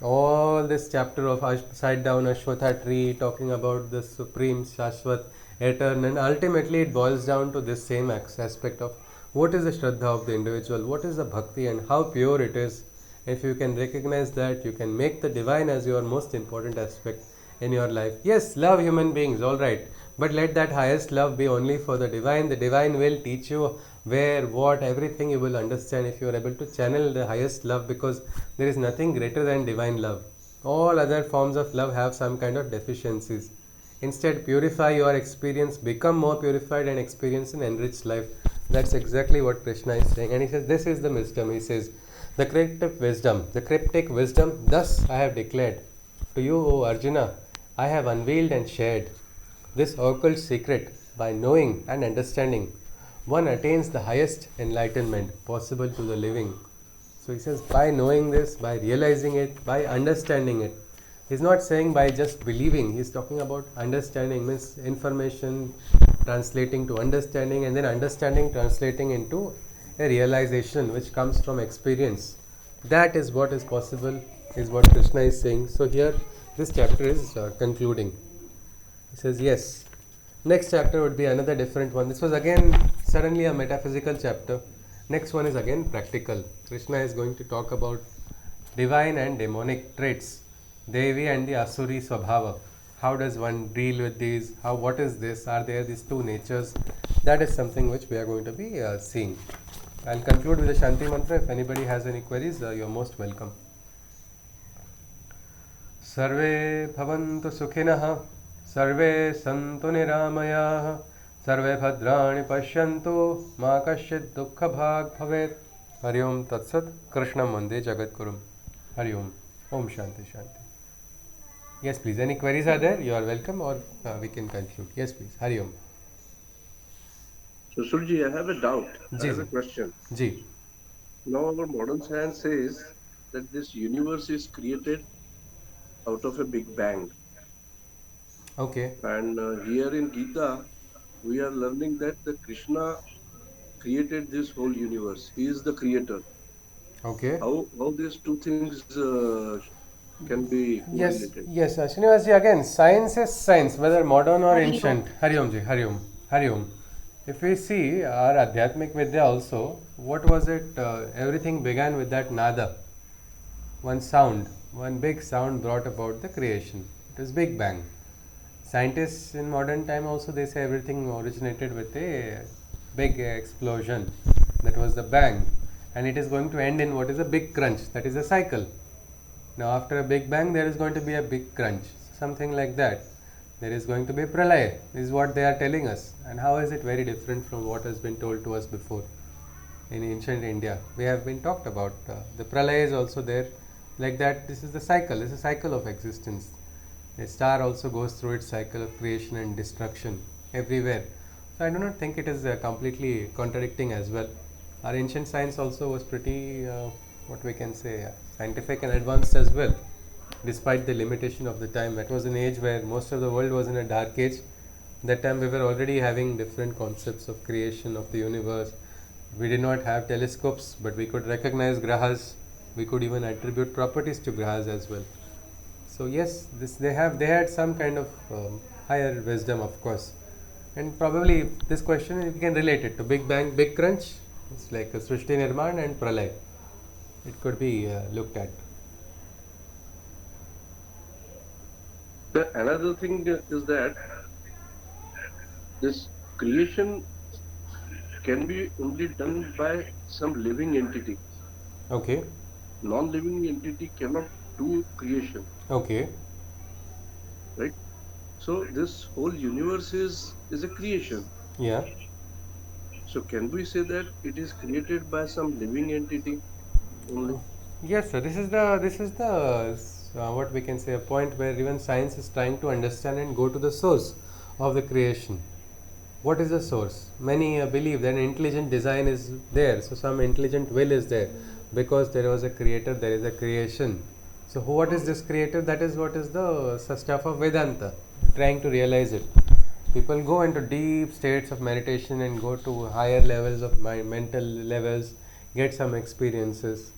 All this chapter of upside down Ashwatha tree, talking about the supreme Shashwat, eternal, and ultimately it boils down to this same aspect of what is the Shraddha of the individual, what is the bhakti, and how pure it is. If you can recognize that, you can make the divine as your most important aspect in your life. Yes, love human beings, alright, but let that highest love be only for the divine. The divine will teach you where, what, everything you will understand if you are able to channel the highest love, because there is nothing greater than divine love. All other forms of love have some kind of deficiencies. Instead, purify your experience, become more purified, and experience an enriched life. That's exactly what Krishna is saying. And he says, this is the wisdom. He says, the cryptic wisdom, thus I have declared to you, O Arjuna, I have unveiled and shared this occult secret. By knowing and understanding, one attains the highest enlightenment possible to the living. So he says, by knowing this, by realizing it, by understanding it. He's not saying by just believing. He's talking about understanding, means information translating to understanding, and then understanding translating into a realization which comes from experience. That is what is possible, is what Krishna is saying. So here this chapter is concluding. He says, yes, next chapter would be another different one. This was again suddenly a metaphysical chapter. Next one is again practical. Krishna is going to talk about divine and demonic traits, Devi and the Asuri Swabhava. How does one deal with these? What is this? Are there these two natures? That is something which we are going to be seeing. I'll conclude with the Shanti Mantra. If anybody has any queries, you're most welcome. Sarve bhavantu sukhinah, sarve santu niramayah, sarve bhadrani pashyantu, ma kasyid dukkha bhag bhavet. Hari Om Tat Sat. Krishnam Vande Jagat Gurum. Hari Om. Om Shanti Shanti. Yes, please. Any queries are there? You are welcome, or we can conclude. Yes, please. Hari Om. So, Surji, I have a doubt. I have a Ji. question. Ji. Now, our modern science says that this universe is created out of a big bang. Okay. And here in Gita, we are learning that the Krishna created this whole universe. He is the creator. Okay. How these two things can be Yes, correlated? yes, Srinivas ji, again, science is science, whether modern or ancient. Hari Om ji, Hari Om, Hari Om. If we see our Adhyatmik Vidya also, what was it? Everything began with that nada. One sound, one big sound brought about the creation. It was Big Bang. Scientists in modern time also, they say everything originated with a big explosion. That was the bang. And it is going to end in what is a big crunch. That is a cycle. Now after a big bang, there is going to be a big crunch. Something like that. There is going to be a pralaya. This is what they are telling us. And how is it very different from what has been told to us before? In ancient India, we have been talked about. The pralaya is also there. Like that, this is the cycle. This is a cycle of existence. A star also goes through its cycle of creation and destruction everywhere. So I do not think it is completely contradicting as well. Our ancient science also was pretty, what we can say, scientific and advanced as well, despite the limitation of the time. That was an age where most of the world was in a dark age. That time we were already having different concepts of creation of the universe. We did not have telescopes, but we could recognize grahas. We could even attribute properties to grahas as well. So yes, they had some kind of higher wisdom, of course. And probably this question you can relate it to Big Bang, Big Crunch. It's like a Srishti Nirman and Pralay. It could be looked at. The another thing is that this creation can be only done by some living entity. Okay. Non-living entity cannot do creation, Okay. right? So this whole universe is a creation. Yeah. So can we say that it is created by some living entity only? Yes, sir. This is the what we can say, a point where even science is trying to understand and go to the source of the creation. What is the source? Many believe that intelligent design is there, so some intelligent will is there, because there was a creator, there is a creation. So what is this creator? That is what is the stuff of Vedanta, trying to realize it. People go into deep states of meditation and go to higher levels of mental levels, get some experiences.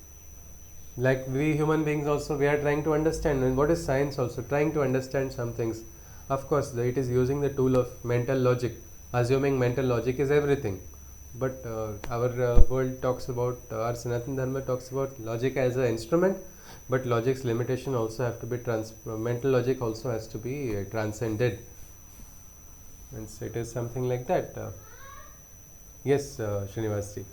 Like we human beings also, we are trying to understand, and what is science also trying to understand some things. Of course it is using the tool of mental logic, assuming mental logic is everything. But our world talks about, our Sanatana Dharma talks about logic as an instrument, but logic's limitation also have to be mental logic also has to be transcended, and so it is something like that. Yes, Srinivas ji.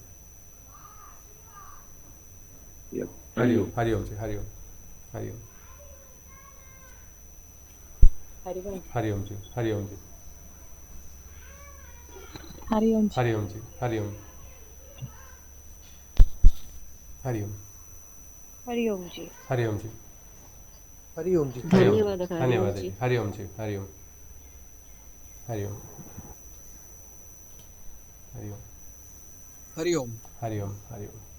Yeah. Hari Om, Hari Om ji, Hari Om, Hari Om. Hari Om ji, Hari Om ji, Hari Om. Hari Om ji, Hari Om, Hari Om, Hari Om ji. Hari Om ji, Hari Om ji. Hari Om, धन्यवाद धन्यवाद जी, Hari Om ji, Hari Om, Hari Om, Hari Om, Hari Om. Hari Om, Hari Om.